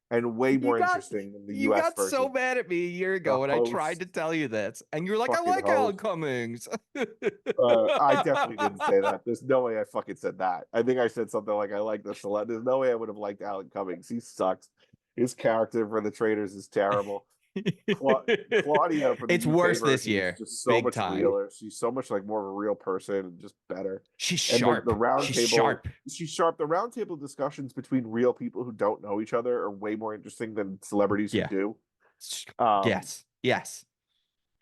and way more interesting than the US version. You got so mad at me a year ago when I tried to tell you this, and you're like, "I like Alan Cummings." I definitely didn't say that. There's no way I fucking said that. I think I said something like, "I like the select." There's no way I would have liked Alan Cummings. He sucks. His character for the Traitors is terrible. Claudia for the it's UK worse this year. Is just so much realer. She's so much like more of a real person and just better. She's sharp. The round table, she's sharp. The round table discussions between real people who don't know each other are way more interesting than celebrities who do. Yes. It's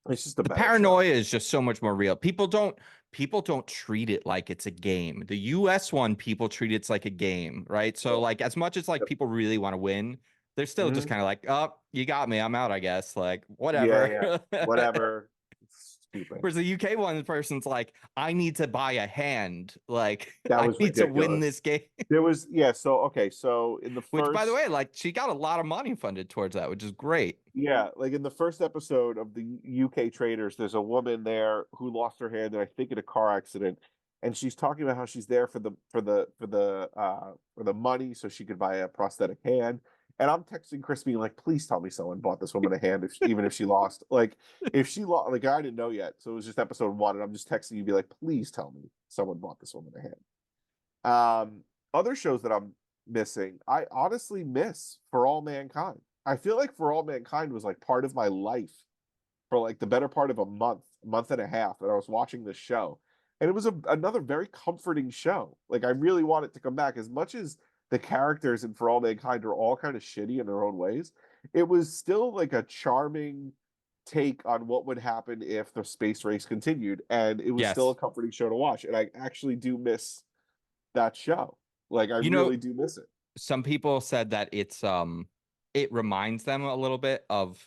just the paranoia is just so much more real. People don't treat it like it's a game. The US one, people treat it like a game, right? So like as much as like people really want to win, they're still just kind of like, oh, you got me. I'm out, I guess. Like, whatever. Yeah. Whatever. Stupid. Whereas the UK one, the person's like, I need to buy a hand. Like, I need to win this game. There was, so in the first... Which, by the way, like, she got a lot of money funded towards that, which is great. Yeah, like in the first episode of the UK Traitors, there's a woman there who lost her hand, I think, in a car accident. and she's talking about how she's there for the money so she could buy a prosthetic hand. And I'm texting Chris being like, please tell me someone bought this woman a hand, even if she lost. Like, if she lost, like, I didn't know yet. So it was just episode 1. And I'm just texting you, be like, please tell me someone bought this woman a hand. Other shows that I'm missing, I honestly miss For All Mankind. I feel like For All Mankind was like part of my life for like the better part of a month and a half that I was watching this show. And it was another very comforting show. Like, I really want it to come back. As much as the characters in For All Mankind are all kind of shitty in their own ways, it was still like a charming take on what would happen if the space race continued. And it was still a comforting show to watch. And I actually do miss that show. Like, I really do miss it. Some people said that it reminds them a little bit of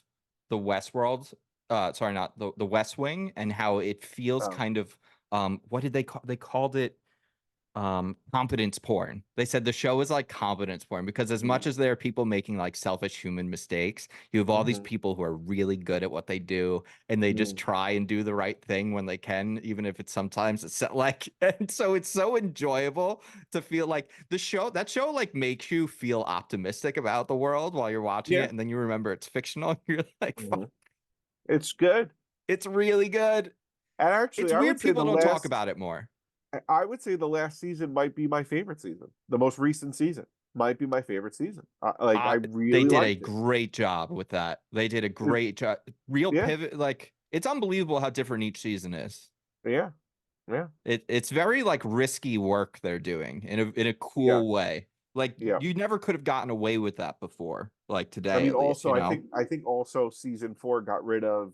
the Westworld, sorry, not the West Wing, and how it feels kind of what did they called it competence porn. They said the show is like competence porn because as much as there are people making like selfish human mistakes, you have all these people who are really good at what they do and they just try and do the right thing when they can, even if it's sometimes it's like, and so it's so enjoyable to feel like that show like makes you feel optimistic about the world while you're watching it, and then you remember it's fictional. You're like, fuck. It's good. It's really good. And actually, it's weird people don't talk about it more. I would say the last season might be my favorite season. The most recent season might be my favorite season. I really they did a great job with that. They did a great job. Real pivot. Like, it's unbelievable how different each season is. Yeah. It's very like risky work they're doing in a cool way. Like, you never could have gotten away with that before. Like today, I mean, at least, also, I think also season 4 got rid of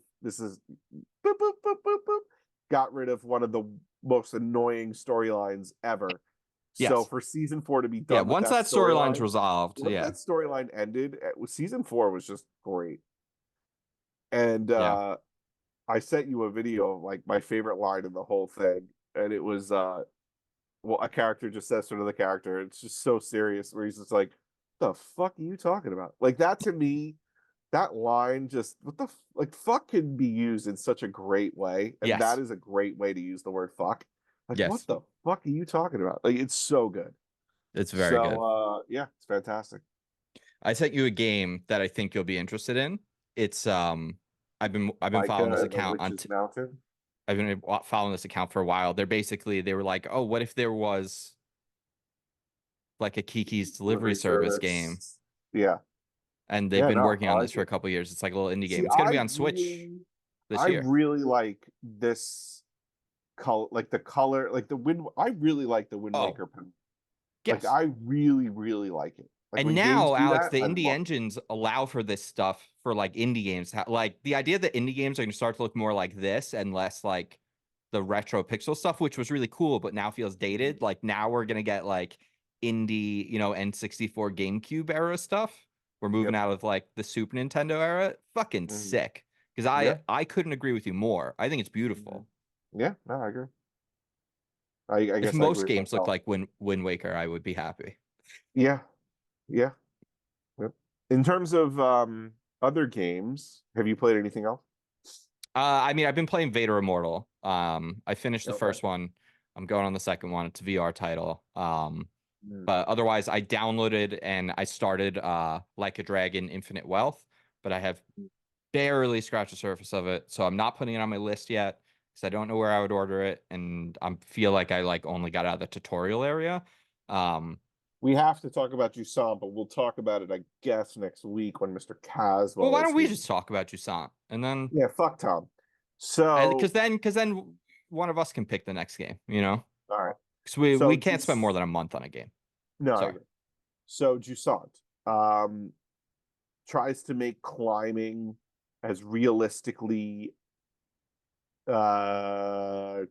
got rid of one of the most annoying storylines ever. So for season 4 to be done, once that storyline's resolved, that storyline ended, season 4 was just great. And I sent you a video of like my favorite line in the whole thing, and it was a character just says to another character, it's just so serious, where he's just like, "The fuck are you talking about?" Like, that to me, that line just fuck can be used in such a great way, and that is a great way to use the word fuck. Like, what the fuck are you talking about? Like, it's so good. It's very good. Yeah, it's fantastic. I sent you a game that I think you'll be interested in. It's I've been following this account on Mountain. I've been following this account for a while. They were like, oh, what if there was like a Kiki's delivery service game? Yeah. And they've been working on this for a couple of years. It's like a little indie game. It's gonna be on Switch this year. I really like this color, like the color, like the wind. I really like the Wind Waker pen. Yes. Like, I really, really like it. Like, and now, Alex, the indie engines allow for this stuff for like indie games. Like, the idea that indie games are going to start to look more like this and less like the retro pixel stuff, which was really cool, but now feels dated. Like, now we're going to get like indie, N64 GameCube era stuff. We're moving out of like the Super Nintendo era. Fucking sick. Because I couldn't agree with you more. I think it's beautiful. Yeah, no, I agree. I guess if most games look like Wind Waker, I would be happy. Yeah. Yep. In terms of other games, have you played anything else? I mean, I've been playing Vader Immortal. I finished the first one. I'm going on the second one. It's a VR title. But otherwise, I downloaded and I started Like a Dragon Infinite Wealth, but I have barely scratched the surface of it. So I'm not putting it on my list yet because I don't know where I would order it, and I feel like I only got out of the tutorial area. We have to talk about Jusant, but we'll talk about it, I guess, next week when Mr. Caswell. Well, why don't we just talk about Jusant and then? Yeah, fuck Tom. So because then one of us can pick the next game. All right. Because we can't spend more than a month on a game. No. I agree. So Jusant tries to make climbing as realistically. They're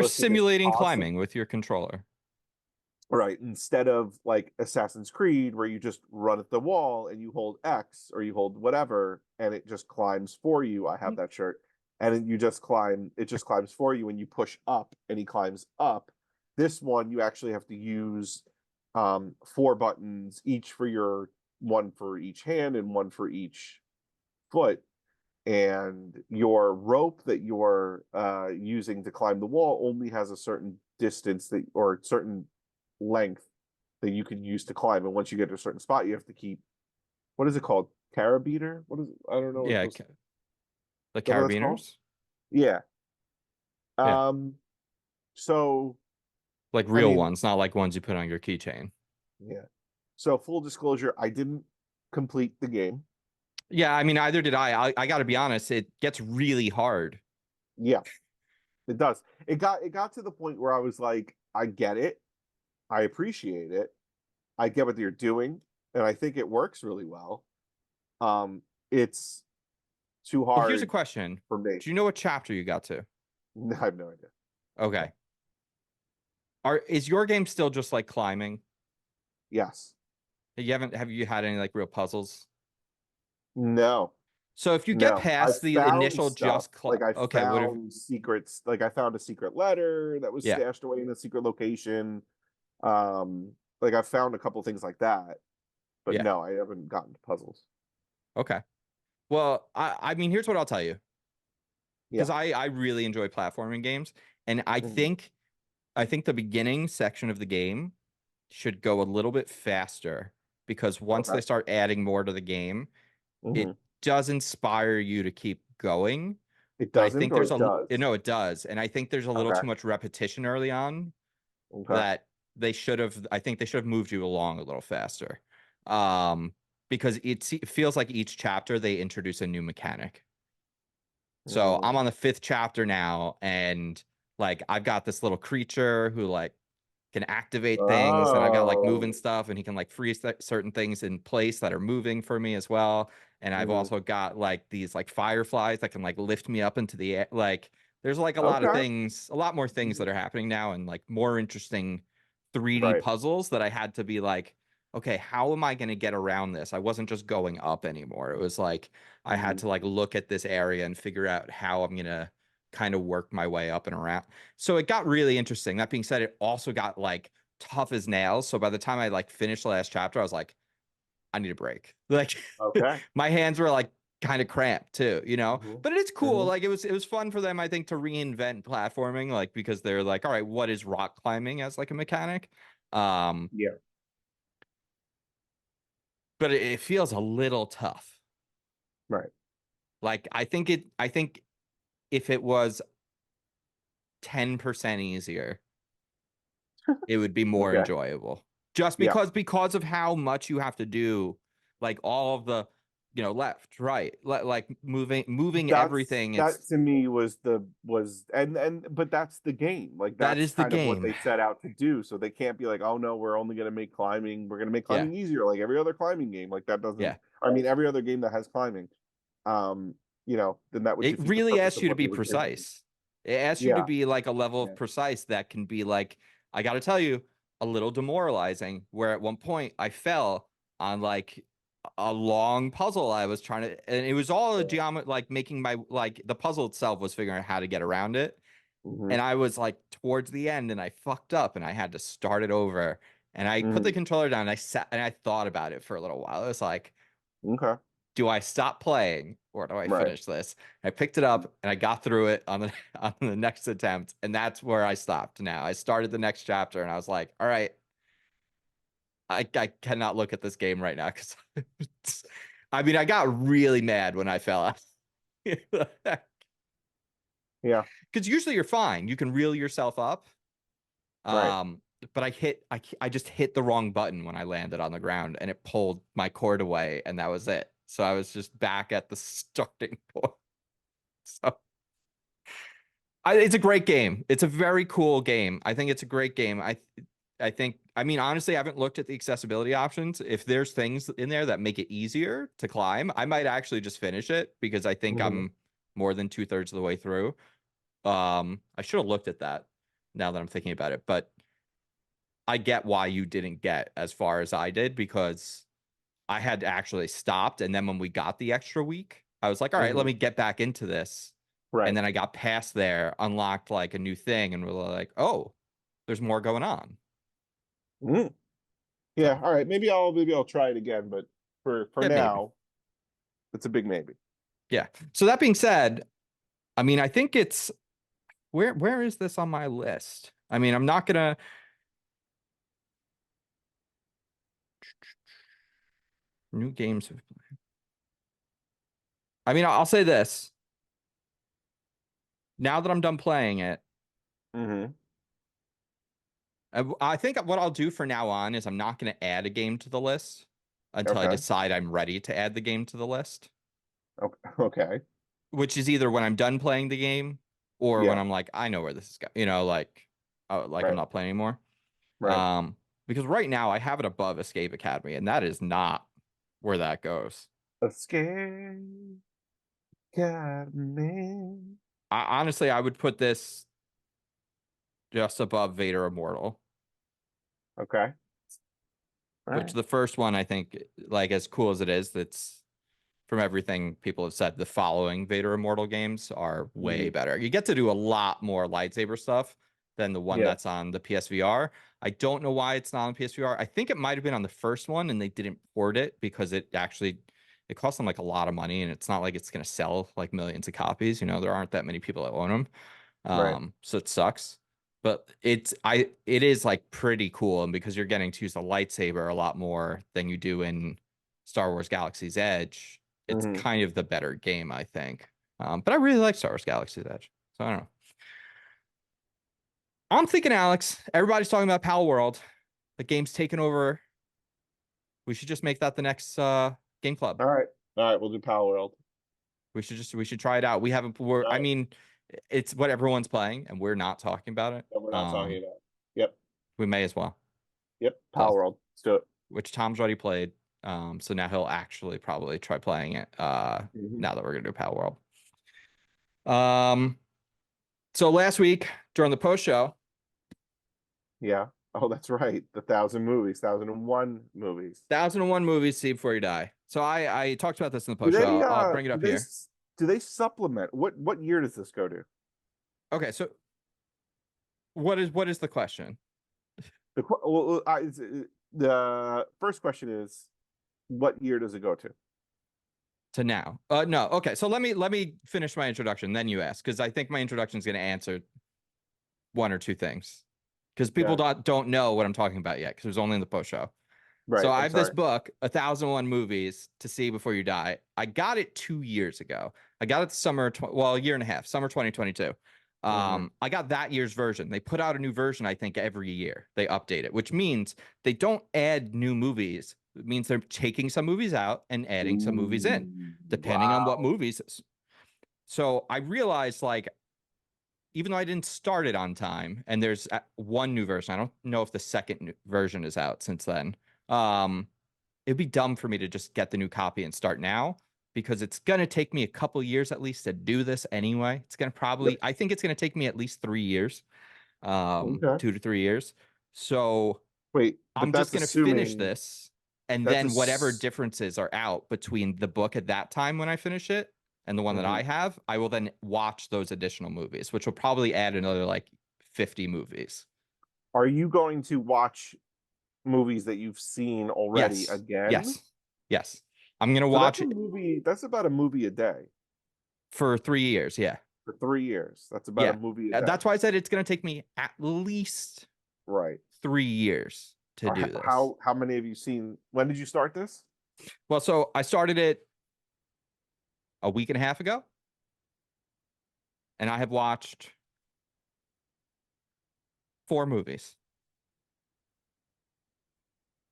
simulating climbing with your controller. Right. Instead of like Assassin's Creed, where you just run at the wall and you hold X or you hold whatever and it just climbs for you. I have that shirt. And you just climb, it just climbs for you and you push up and he climbs up. This one, you actually have to use 4 buttons, one for each hand and one for each foot. And your rope that you're using to climb the wall only has a certain distance that or certain length that you can use to climb, and once you get to a certain spot, you have to keep what is it called? Carabiner? What is it? I don't know. Yeah, What the is that what it's called? carabiners. Yeah. Yeah. So Like I real mean, ones, not like ones you put on your keychain. yeah. So full disclosure, I didn't complete the game. Yeah, I mean, either did I. I got to be honest, it gets really hard. Yeah, it does. It got to the point where I was like, I get it. I appreciate it. I get what you're doing, and I think it works really well. It's too Well, here's a hard question. for me. Do you know what chapter you got to? I have no idea. Okay. Is your game still just like climbing? Yes. Have you had any like real puzzles? No. So if you get No. I past the found initial stuff. Like I okay, what if found secrets. Like I found a secret letter that was yeah. stashed away in a secret location. Like I found a couple things like that. But Yeah. no, I haven't gotten to puzzles. Okay. Well, I mean, here's what I'll tell you. Yeah. Because I really enjoy platforming games, and I Mhm. think the beginning section of the game should go a little bit faster because once Okay. they start adding more to the game, it Mhm. does inspire you to keep going. It But I doesn't think or there's it does? no, it does, and I think there's a little Okay. too much repetition early on Okay. that I think they should have moved you along a little faster. Because it feels like each chapter they introduce a new mechanic. So I'm on the 5th chapter now, and like I've got this little creature who like can activate things, and I've got like moving Oh. stuff, and he can like freeze certain things in place that are moving for me as well. And I've Mhm. also got like these like fireflies that can like lift me up into the air. Like there's like a lot of Okay. things, a lot more things that are happening now, and like more interesting 3D Right. puzzles that I had to be like, okay, how am I going to get around this? I wasn't just going up anymore. It was like I had Mhm. to like look at this area and figure out how I'm going to kind of work my way up and around. So it got really interesting. That being said, it also got like tough as nails. So by the time I like finished the last chapter, I was like, I need a break. Like Okay. my hands were like kind of cramped too, you know? Mhm. But it's cool. Mhm. Like it was fun for them, I think, to reinvent platforming, like because they're like, all right, what is rock climbing as like a mechanic? Yeah. But it feels a little tough. Right. Like I think if it was 10% easier, it would be more Okay. enjoyable. Just Yeah. because of how much you have to do, like all of the, left, right, like moving everything. That It's to me was but that's the game. Like that that's is the kind of what game. they set out to do. So they can't be like, oh no, we're only gonna make climbing, we're gonna make Yeah, climbing easier like every other climbing game. Like that doesn't yeah. I mean every other game that has climbing. Then that would It defeat the really purpose asks of you to what they be were doing. precise. It asks you to Yeah. be like a level of Yeah. precise that can be like, I got to tell you, a little demoralizing. Where at one point I fell on like a long puzzle I was trying to, and it was all a geometry, like making my, like the puzzle itself was figuring out how to get around it. Mm-hmm. And I was like towards the end and I fucked up and I had to start it over. And I put the controller down and I sat and I thought about it for a little while. It was like, Okay. do I stop playing or do I Right. finish this? I picked it up and I got through it on the on the next attempt, and that's where I stopped. Now I started the next chapter and I was like, all right, I cannot look at this game right now because I mean I got really mad when I fell out. Yeah. Because usually you're fine, you can reel yourself up. Right. But I just hit the wrong button when I landed on the ground and it pulled my cord away and that was it. So I was just back at the starting point. So it's a great game. It's a very cool game. I think it's a great game. I think, I mean, honestly, I haven't looked at the accessibility options. If there's things in there that make it easier to climb, I might actually just finish it because I think I'm more than 2/3 of the way through. I should have looked at that now that I'm thinking about it, but I get why you didn't get as far as I did because I had actually stopped. And then when we got the extra week, I was like, all right, let me get back into this. Right. And then I got past there, unlocked like a new thing, and we're like, oh, there's more going on. Mm. So, Yeah. All right. Maybe I'll try it again, but for yeah, maybe. now, it's a big maybe. Yeah. So that being said, I mean, I think it's where is this on my list? I mean, I'm not gonna. New games. I mean, I'll say this. Now that I'm done playing it, Mm-hmm. I think what I'll do for now on is I'm not going to add a game to the list until I Okay. decide I'm ready to add the game to the list, Okay. which is either when I'm done playing the game or when Yeah. I'm like, I know where this is going, like, I'm Right. not playing anymore. Right. Because right now I have it above Escape Academy, and that is not where that goes. Escape Academy. Honestly, I would put this just above Vader Immortal, Okay. All which right. the first one, I think, like, as cool as it is, that's from everything people have said, the following Vader Immortal games are way Mhm. better. You get to do a lot more lightsaber stuff than the one Yeah. that's on the PSVR. I don't know why it's not on PSVR. I think it might have been on the first one and they didn't port it because it cost them like a lot of money, and it's not like it's going to sell like millions of copies. There aren't that many people that own them. Right. So it sucks. But it is like pretty cool, and because you're getting to use the lightsaber a lot more than you do in Star Wars Galaxy's Edge, it's Mm-hmm. kind of the better game, I think. But I really like Star Wars Galaxy's Edge, so I don't know. I'm thinking, Alex, everybody's talking about Palworld. The game's taken over. We should just make that the next game club. All right. All right. We'll do Palworld. We should try it out. We haven't. All I right. mean, it's what everyone's playing, and we're not talking about it. That we're not talking about. Yep. We may as well. Yep. So, Palworld. Let's do it. which Tom's already played. So now he'll actually probably try playing it. Mhm. Now that we're gonna do Palworld. So last week during the post show, Yeah. Oh, that's right. The 1,001 movies. 1001 movies, see before you die. So I talked about this in the Do post they show. I'll bring it up here. do they supplement? What year does this go to? Okay, so what is the question? The first question is, what year does it go to? To now. No. Okay, so let me finish my introduction, then you ask, because I think my introduction is going to answer one or two things. Because people don't know what I'm talking about yet, because it was only in the post show. Right. So I I'm have this sorry. book, 1001 Movies to See Before You Die. I got it 2 years ago. I got it a year and a half, summer 2022. I got that year's version. They put out a new version, I think, every year. They update it, which means they don't add new movies. It means they're taking some movies out and adding some movies in, depending on what movies. So I realized, like, even though I didn't start it on time, and there's one new version, I don't know if the second version is out since then. It'd be dumb for me to just get the new copy and start now, because it's gonna take me a couple years at least to do this anyway. It's gonna I think it's gonna take me at least 3 years, Okay. 2 to 3 years. So Wait, but I'm that's just gonna finish assuming this, and that's then whatever differences are out between the book at that time when I finish it and the one that I have, I will then watch those additional movies, which will probably add another like 50 movies. Are you going to watch movies that you've seen already Yes. again? Yes. I'm gonna So watch that's a movie. That's about a movie a day for 3 years. Yeah. for 3 years. That's about a movie a day. That's why I said it's gonna take me at least right 3 years to do this. How many have you seen? When did you start this? Well, so I started it a week and a half ago, and I have watched 4 movies.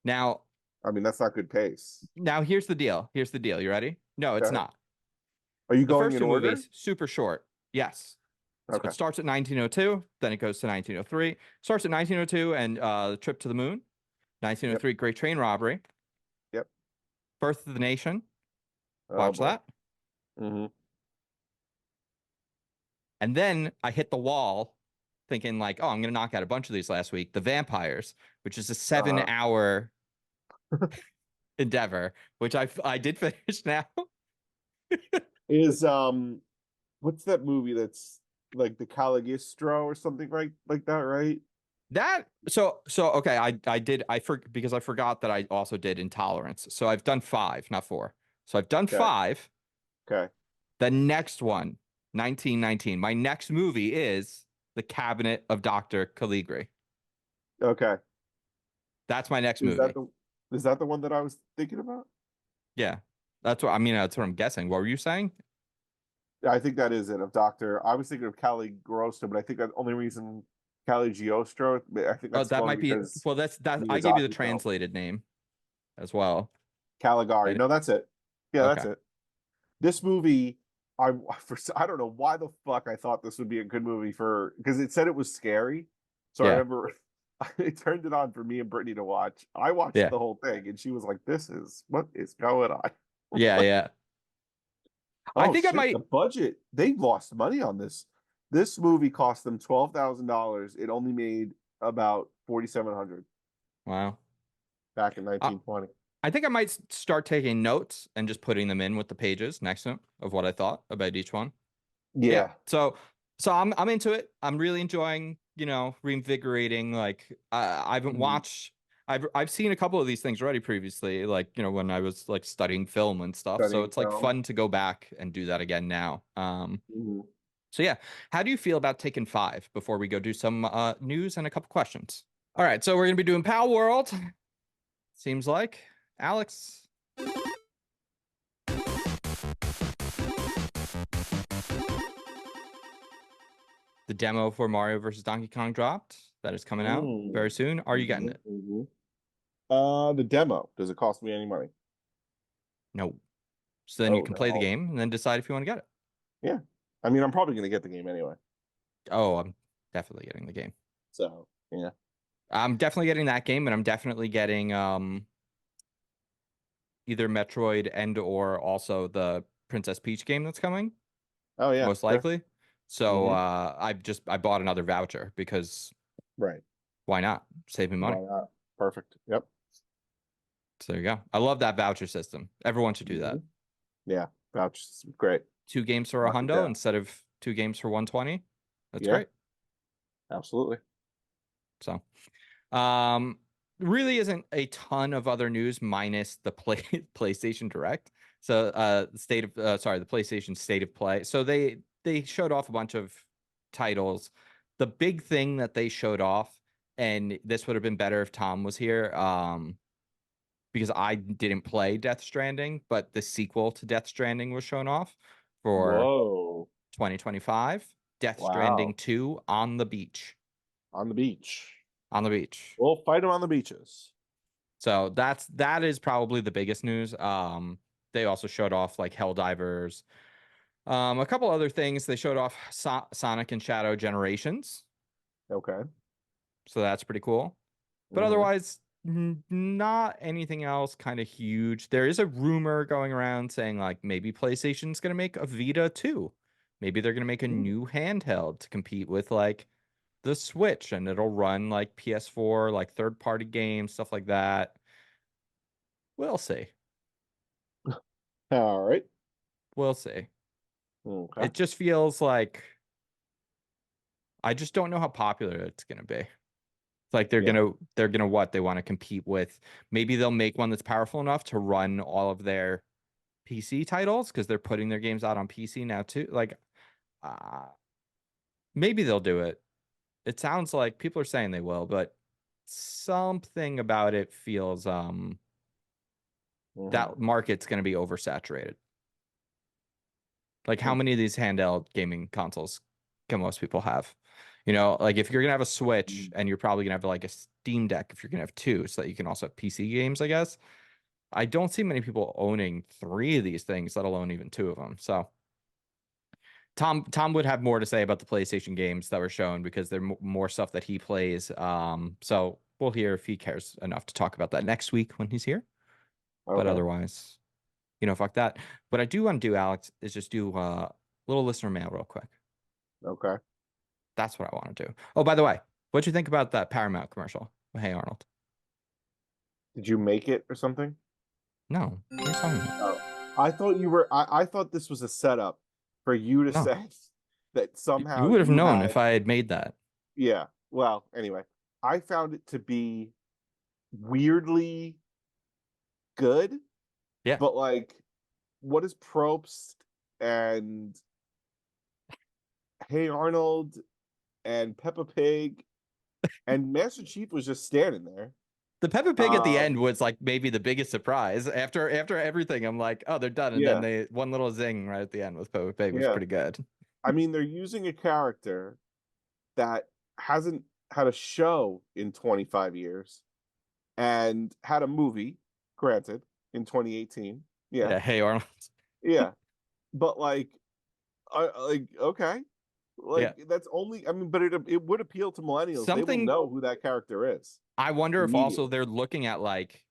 Now, I mean, that's not good pace. here's the deal. You ready? No, it's not. Are you The going first in 2 order? movies, super short. Yes. So Okay. it starts at 1902, then it goes to 1903. Starts at 1902 and the trip to the moon. 1903, Great Train Robbery. Yep. Birth of the Nation. Oh, Watch boy. that. Mm-hmm. And then I hit the wall thinking like, oh, I'm going to knock out a bunch of these last week. The Vampires, which is a 7-hour endeavor, which I did finish now. Is what's that movie that's like the Caligistro or something like that, right? Okay, because I forgot that I also did Intolerance. So I've done 5, not 4. So I've done 5. Okay. The next one, 1919. My next movie is The Cabinet of Dr. Caligari. Okay. That's my next Is movie. is that the one that I was thinking about? Yeah. That's what I mean. That's what I'm guessing. What were you saying? I think that is it. Of Doctor, I was thinking of Cali Grosso, but I think the only reason Cali Giostro, I think Oh, that's that only might be. because Well, that's that. I gave you the Miyazaki film. translated name as well. Caligari. Right? No, that's it. Yeah, Okay. that's it. This movie, I don't know why the fuck I thought this would be a good movie for, because it said it was scary. So I Yeah. remember I turned it on for me and Brittany to watch. I watched Yeah. the whole thing, and she was like, what is going on?" Yeah. Yeah. I Oh think I shit, the might. budget. They lost money on this. This movie cost them $12,000. It only made about 4,700 Wow. back in Uh, 1920. I think I might start taking notes and just putting them in with the pages next to them of what I thought about each one. Yeah. Yeah. So I'm into it. I'm really enjoying, reinvigorating. Like I haven't watched. I've seen a couple of these things already previously, like when I was like studying film and stuff. So Studying it's like film. fun to go back and do that again now. Mhm. So yeah, how do you feel about taking 5 before we go do some news and a couple questions? All right, so we're gonna be doing Palworld. Seems like Alex. The demo for Mario versus Donkey Kong dropped. That is coming out very soon. Are you getting it? The demo. Does it cost me any money? No. So then you Oh can play the no. game and then decide if you want to get it. Yeah. I mean, I'm probably gonna get the game anyway. Oh, I'm definitely getting the game. So yeah. I'm definitely getting that game, and I'm definitely getting either Metroid and or also the Princess Peach game that's coming, Oh yeah. most Sure. likely. So Mhm. I bought another voucher because Right. why not? Save me money. Why not? Perfect. Yep. So there you go. I love that voucher system. Everyone should do that. Mhm. Yeah. That's great. 2 games for a Mark it hundo down. instead of 2 games for 120. That's Yeah. great. Absolutely. So Um, really isn't a ton of other news minus the PlayStation Direct. So the PlayStation State of Play. So they showed off a bunch of titles. The big thing that they showed off, and this would have been better if Tom was here, because I didn't play Death Stranding, but the sequel to Death Stranding was shown off for Whoa. 2025. Death Stranding Wow. 2 on the beach. On the beach. On the beach. We'll fight them on the beaches. So that is probably the biggest news. They also showed off like Helldivers, a couple other things. They showed off Sonic and Shadow Generations, Okay. so that's pretty cool. But Mhm. otherwise, not anything else kind of huge. There is a rumor going around saying like maybe PlayStation's gonna make a Vita 2. Maybe they're gonna make a Mm. new handheld to compete with like the Switch, and it'll run like PS4, like third-party games, stuff like that. We'll see. All right. We'll see. Okay. It just feels like I just don't know how popular it's gonna be. It's like Yeah. they're gonna what they want to compete with. Maybe they'll make one that's powerful enough to run all of their PC titles because they're putting their games out on PC now too. Like, uh, maybe they'll do it. It sounds like people are saying they will, but something about it feels Mhm. that market's gonna be oversaturated. Like, how Hmm. many of these handheld gaming consoles can most people have? Like if you're gonna have a Switch and you're probably gonna have like a Steam Deck if you're gonna have 2, so that you can also have PC games, I guess. I don't see many people owning 3 of these things, let alone even 2 of them. So Tom would have more to say about the PlayStation games that were shown because they're more stuff that he plays. So we'll hear if he cares enough to talk about that next week when he's here. But Okay. otherwise, fuck that. What I do want to do, Alex, is just do a little listener mail real quick. Okay. That's what I want to do. Oh, by the way, what'd you think about that Paramount commercial? Hey Arnold. Did you make it or something? No. What are you talking about? Oh, I thought you were. I thought this was a setup for you to No. say that You somehow would have you known had. if I had made that. Yeah. Well, anyway, I found it to be weirdly good, Yeah. but like, what is Probst and Hey Arnold and Peppa Pig, and Master Chief was just standing there. The Peppa Pig at the end was like maybe the biggest surprise. After everything, I'm like, oh, they're done. And then they one little zing right at the end with Peppa Pig was pretty good. I mean, they're using a character that hasn't had a show in 25 years and had a movie, granted, in 2018. Yeah. Hey Arnold. Yeah. But like okay. That's only, I mean, but it would appeal to millennials. They will know who that character is. I wonder if also they're looking at like,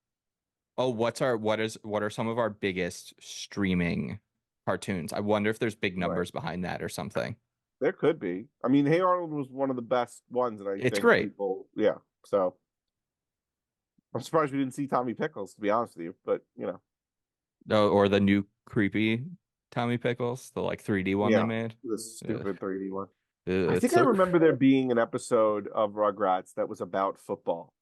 oh, what are some of our biggest streaming cartoons? I wonder if there's big numbers behind that or something. There could be. I mean, Hey Arnold was one of the best ones, and it's great. So I'm surprised we didn't see Tommy Pickles, to be honest with you. But or the new creepy Tommy Pickles, the like 3D one they made. The stupid 3D one. I think I remember there being an episode of Rugrats that was about football.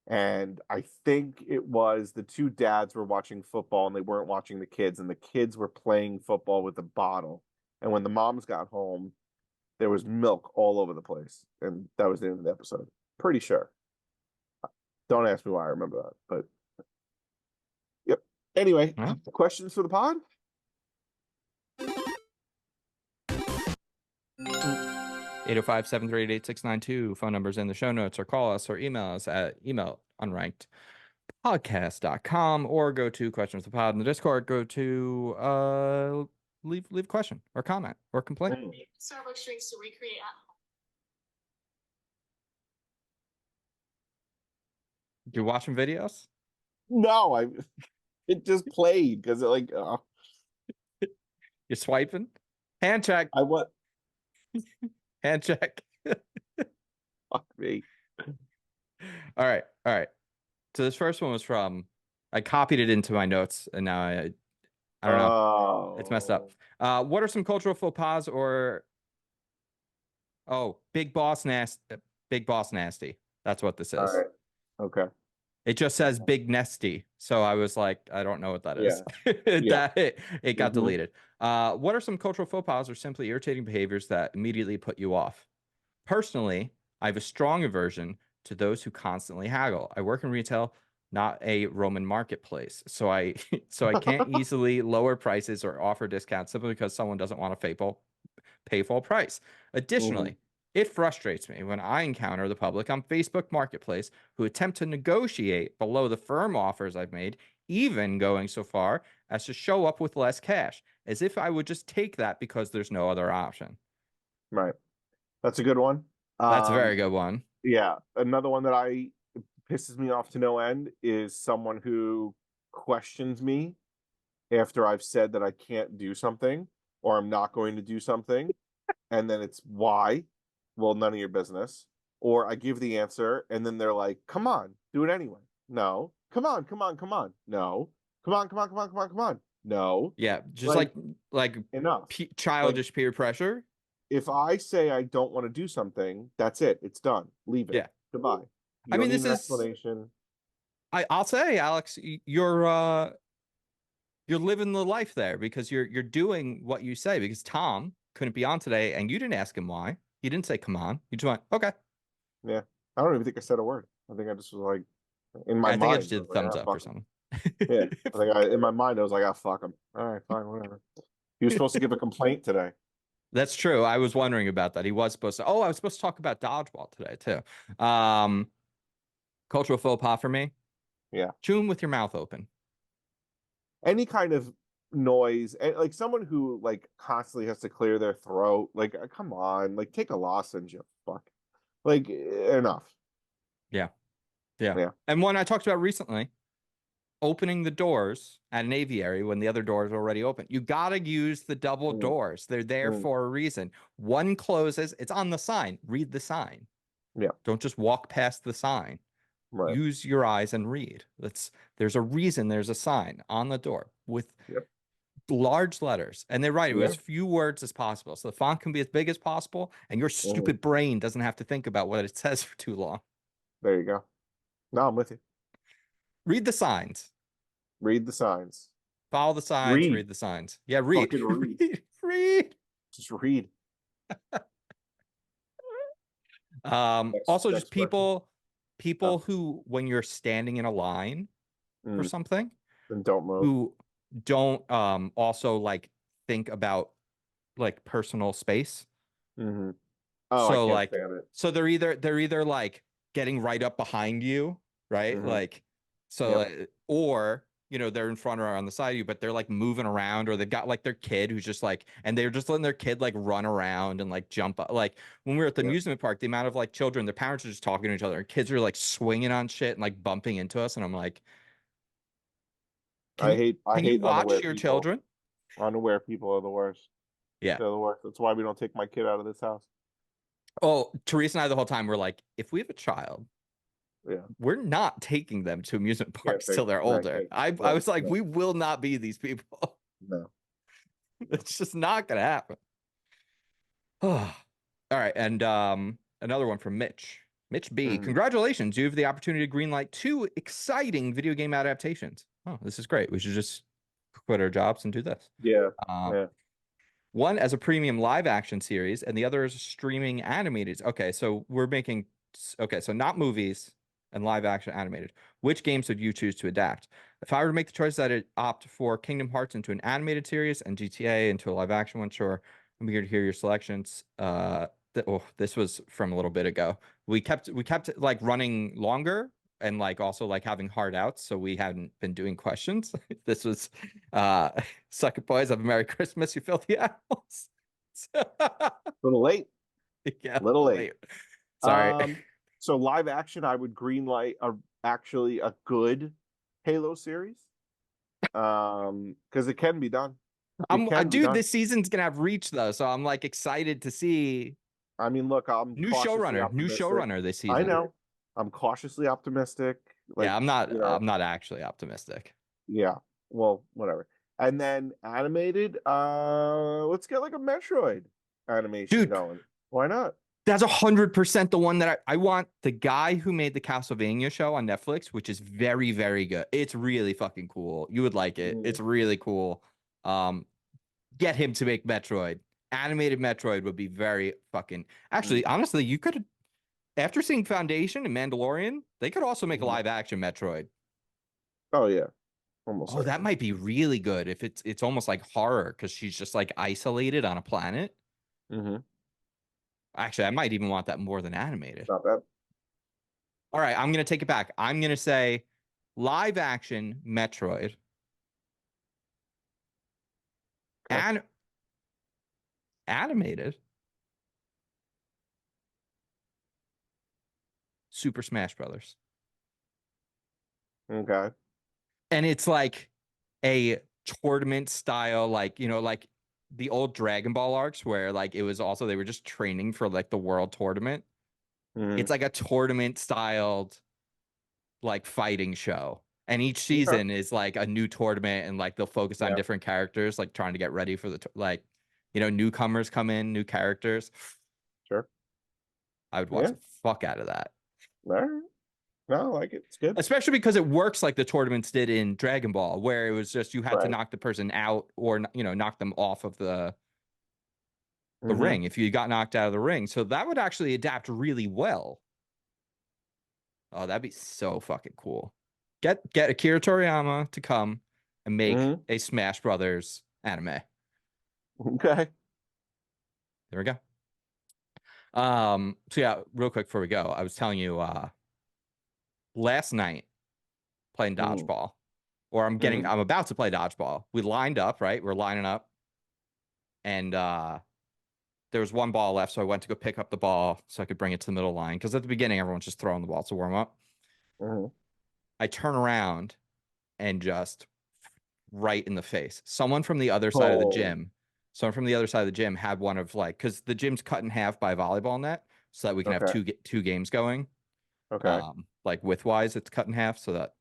And I think it was the two dads were watching football and they weren't watching the kids, and the kids were playing football with a bottle. And when the moms got home, there was milk all over the place. And that was the end of the episode. Pretty sure. Don't ask me why I remember that, but yep. Anyway, questions for the pod? 805-738-8692. Phone numbers in the show notes, or call us or email us at unrankedpodcast.com, or go to questions for the pod in the Discord. Go to leave a question or comment or complaint. Starbucks drinks to recreate at home. You watching videos? No, it just played because it like you're swiping. Hand check. Hand check. Fuck me. All right. So this first one was from, I copied it into my notes and now I don't know. It's messed up. What are some cultural faux pas or Big Boss Nasty. That's what this is. All right. Okay. It just says Big Nesty. So I was like, I don't know what that is. It got deleted. What are some cultural faux pas or simply irritating behaviors that immediately put you off? Personally, I have a strong aversion to those who constantly haggle. I work in retail, not a Roman marketplace. So I can't easily lower prices or offer discounts simply because someone doesn't want to pay full price. Additionally, it frustrates me when I encounter the public on Facebook Marketplace who attempt to negotiate below the firm offers I've made, even going so far as to show up with less cash, as if I would just take that because there's no other option. Right. That's a good one. That's a very good one. Yeah. Another one that pisses me off to no end is someone who questions me after I've said that I can't do something or I'm not going to do something. And then it's why? Well, none of your business. Or I give the answer and then they're like, come on, do it anyway. No. Come on. No. Come on. No. Yeah. Just like enough. Childish peer pressure. If I say I don't want to do something, that's it. It's done. Leave it. Yeah. Goodbye. I mean, this is explanation. I'll say, Alex, you're living the life there because you're doing what you say, because Tom couldn't be on today and you didn't ask him why. You didn't say, come on. You just went, okay. Yeah. I don't even think I said a word. I think I just was like, in my mind. I think I just did thumbs up or something. Yeah. I think in my mind, I was like, fuck him. All right, fine, whatever. He was supposed to give a complaint today. That's true. I was wondering about that. He was supposed to. I was supposed to talk about dodgeball today, too. Cultural faux pas for me. Yeah. Chewing with your mouth open. Any kind of noise, like someone who like constantly has to clear their throat, like come on, like take a lozenge, you fuck, like enough. Yeah. And one I talked about recently, opening the doors at an aviary when the other door is already open. You gotta use the double doors. They're there for a reason. One closes, it's on the sign. Read the sign. Yeah. Don't just walk past the sign. Right. Use your eyes and read. There's a reason there's a sign on the door with large letters, and they write it with as few words as possible. So the font can be as big as possible, and your stupid brain doesn't have to think about what it says for too long. There you go. No, I'm with you. Read the signs. Read the signs. Follow the signs. Read the signs. Yeah, read. Read. Read. Just read. Also next just question. people who, when you're standing in a line for something, And don't move. who don't also like think about like personal space. Mm-hmm. Oh, I So can't like, stand it. so they're either like getting right up behind you, right? Mhm. Like, so or they're in front or on the side of you, but they're like moving around, or they've got like their kid who's just like, and they're just letting their kid like run around and like jump up. Like when we were at the amusement park, the amount of like children, their parents are just talking to each other, and kids are like swinging on shit and like bumping into us, and I'm like, I hate unaware watch your people. children? Unaware people are the worst. Yeah. They're the worst. That's why we don't take my kid out of this house. Oh, Teresa and I the whole time were like, if we have a child, we're not taking them to amusement parks till they're older. I was like, we will not be these people. No. It's just not gonna happen. All right, and another one from Mitch. Mitch B. Congratulations, you have the opportunity to greenlight 2 exciting video game adaptations. Oh, this is great. We should just quit our jobs and do this. Yeah. One as a premium live action series, and the other is streaming animated. Okay, so we're making so not movies and live action animated. Which games would you choose to adapt? If I were to make the choice, I'd opt for Kingdom Hearts into an animated series and GTA into a live action one. Sure, I'm eager to hear your selections. This was from a little bit ago. We kept like running longer and like also like having hard outs, so we hadn't been doing questions. This was Sucker Boys, have a Merry Christmas, you filthy animals. A little late. Yeah, a little late. Sorry. So live action, I would greenlight actually a good Halo series. Because it can be done. Dude, this season's gonna have Reach though, so I'm like excited to see. I mean, look, I'm new showrunner this season. I know. I'm cautiously optimistic. Like, yeah, I'm not actually optimistic. Yeah. Well, whatever. And then animated, let's get like a Metroid animation going. Why not? That's 100% the one that I want. The guy who made the Castlevania show on Netflix, which is very, very good. It's really fucking cool. You would like it. It's really cool. Get him to make Metroid. Animated Metroid would be very fucking. Actually, honestly, you could, after seeing Foundation and Mandalorian, they could also make a live action Metroid. Oh yeah, almost. Oh, that might be really good if it's almost like horror because she's just like isolated on a planet. Actually, I might even want that more than animated. Not bad. All right, I'm gonna take it back. I'm gonna say live action Metroid. And animated Super Smash Brothers. Okay. And it's like a tournament style, like, like the old Dragon Ball arcs where like it was also they were just training for like the world tournament. It's like a tournament styled like fighting show. And each season is like a new tournament, and like they'll focus on different characters, like trying to get ready for the newcomers come in, new characters. Sure. I would watch the fuck out of that. All right. No, I like it. It's good. Especially because it works like the tournaments did in Dragon Ball, where it was just you had to knock the person out or knock them off of the ring if you got knocked out of the ring. So that would actually adapt really well. Oh, that'd be so fucking cool. Get Akira Toriyama to come and make a Smash Brothers anime. Okay. There we go. So yeah, real quick before we go, I was telling you last night playing dodgeball, or I'm about to play dodgeball. We lined up, right? We're lining up, and there was one ball left, so I went to go pick up the ball so I could bring it to the middle line, because at the beginning everyone's just throwing the ball to warm up. I turn around and just right in the face. Someone from the other side of the gym. Someone from the other side of the gym had one of like, because the gym's cut in half by a volleyball net, so that we can have two games going. Okay. Like widthwise, it's cut in half, so that.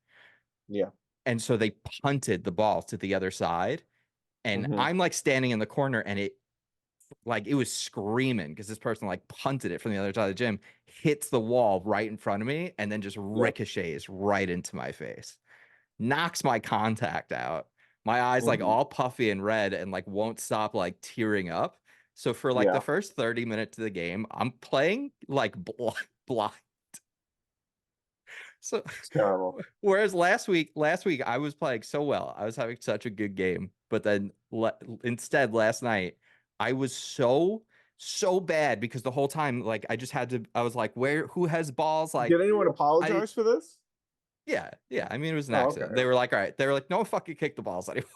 Yeah. And so they punted the ball to the other side, and I'm like standing in the corner, and it was screaming because this person like punted it from the other side of the gym, hits the wall right in front of me, and then just ricochets right into my face, knocks my contact out. My eyes like all puffy and red and like won't stop like tearing up. So for like Yeah. the first 30 minutes of the game, I'm playing like blind. So It's terrible. whereas last week I was playing so well. I was having such a good game. But then instead last night, I was so bad because the whole time, like I was like, who has balls? Like Did anyone apologize for this? yeah. I mean, it was an Oh, accident. okay. They were like, all right. They were like, no fucking kick the balls anymore.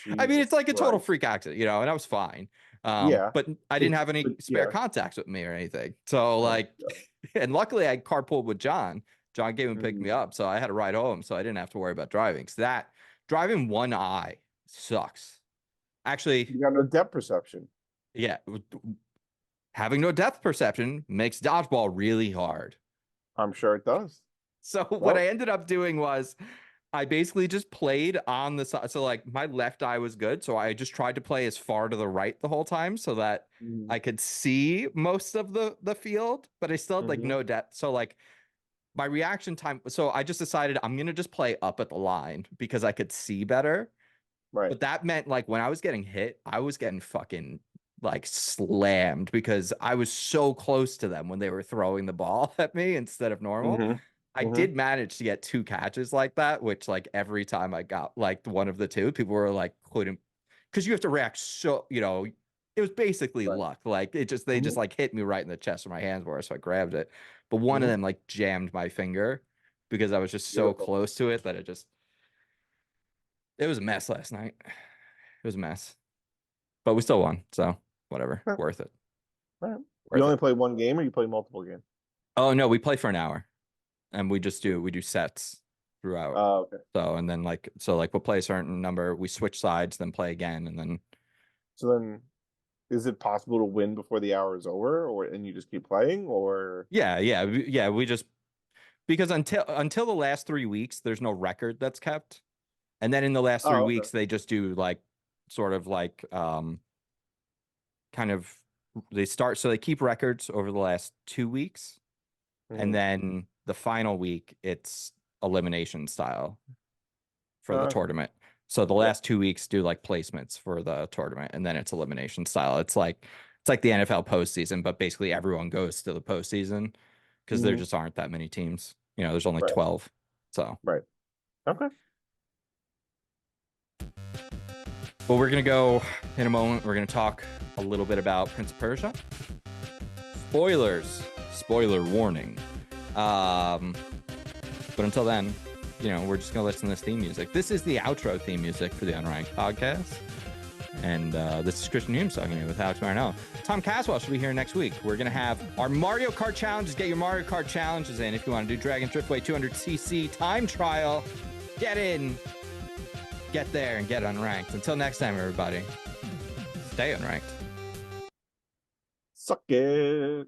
I mean, Jesus it's like a total Christ. freak accident, you know, and I was fine. Yeah. But I didn't have any But, spare yeah. contacts with me or anything. So Oh, like, God. and luckily I carpooled with John. John came and picked me Mhm. up, so I had to ride home, so I didn't have to worry about driving. So that driving one eye sucks. Actually, You got no depth perception. yeah, having no depth perception makes dodgeball really hard. I'm sure it does. So what Well- I ended up doing was I basically just played on the side. So like my left eye was good. So I just tried to play as far to the right the whole time so that I could see most of the field, but I still had like no depth. So like my reaction time. So I just decided I'm going to just play up at the line because I could see better. Right. But that meant like when I was getting hit, I was getting fucking like slammed because I was so close to them when they were throwing the ball at me instead of normal. I did manage to get 2 catches like that, which like every time I got like one of the 2, people were like couldn't, because you have to react so, you know, it was basically luck. Like they just like hit me right in the chest where my hands were, so I grabbed it. But one of them like jammed my finger because I was just so close to it that it was a mess last night. It was a mess. But we still won, so whatever. Huh. Worth it. Right. Worth You only it. play one game or you play multiple games? Oh no, we play for an hour. And we do sets throughout. Oh, okay. So and then like we'll play a certain number, we switch sides, then play again, and then So then is it possible to win before the hour is over and you just keep playing or we just, because until the last 3 weeks there's no record that's kept. And then in the last 3 weeks they just do like sort of like kind of they keep records over the last 2 weeks. And then the final week, it's elimination style for the tournament. So the last 2 weeks do like placements for the tournament, and then it's elimination style. It's like the NFL postseason, but basically everyone goes to the postseason because there just aren't that many teams. You know, there's only 12. So Okay. Well, we're gonna go in a moment. We're gonna talk a little bit about Prince of Persia. Spoiler warning. But until then, you know, we're just gonna listen to this theme music. This is the outro theme music for the Unranked podcast. And this is Christian Humes talking to you with Alex Marinello. Tom Caswell should be here next week. We're gonna have our Mario Kart challenges. Get your Mario Kart challenges in if you want to do Dragon Driftway 200cc time trial. Get in, get there, and get unranked. Until next time, everybody, stay unranked. Suck it.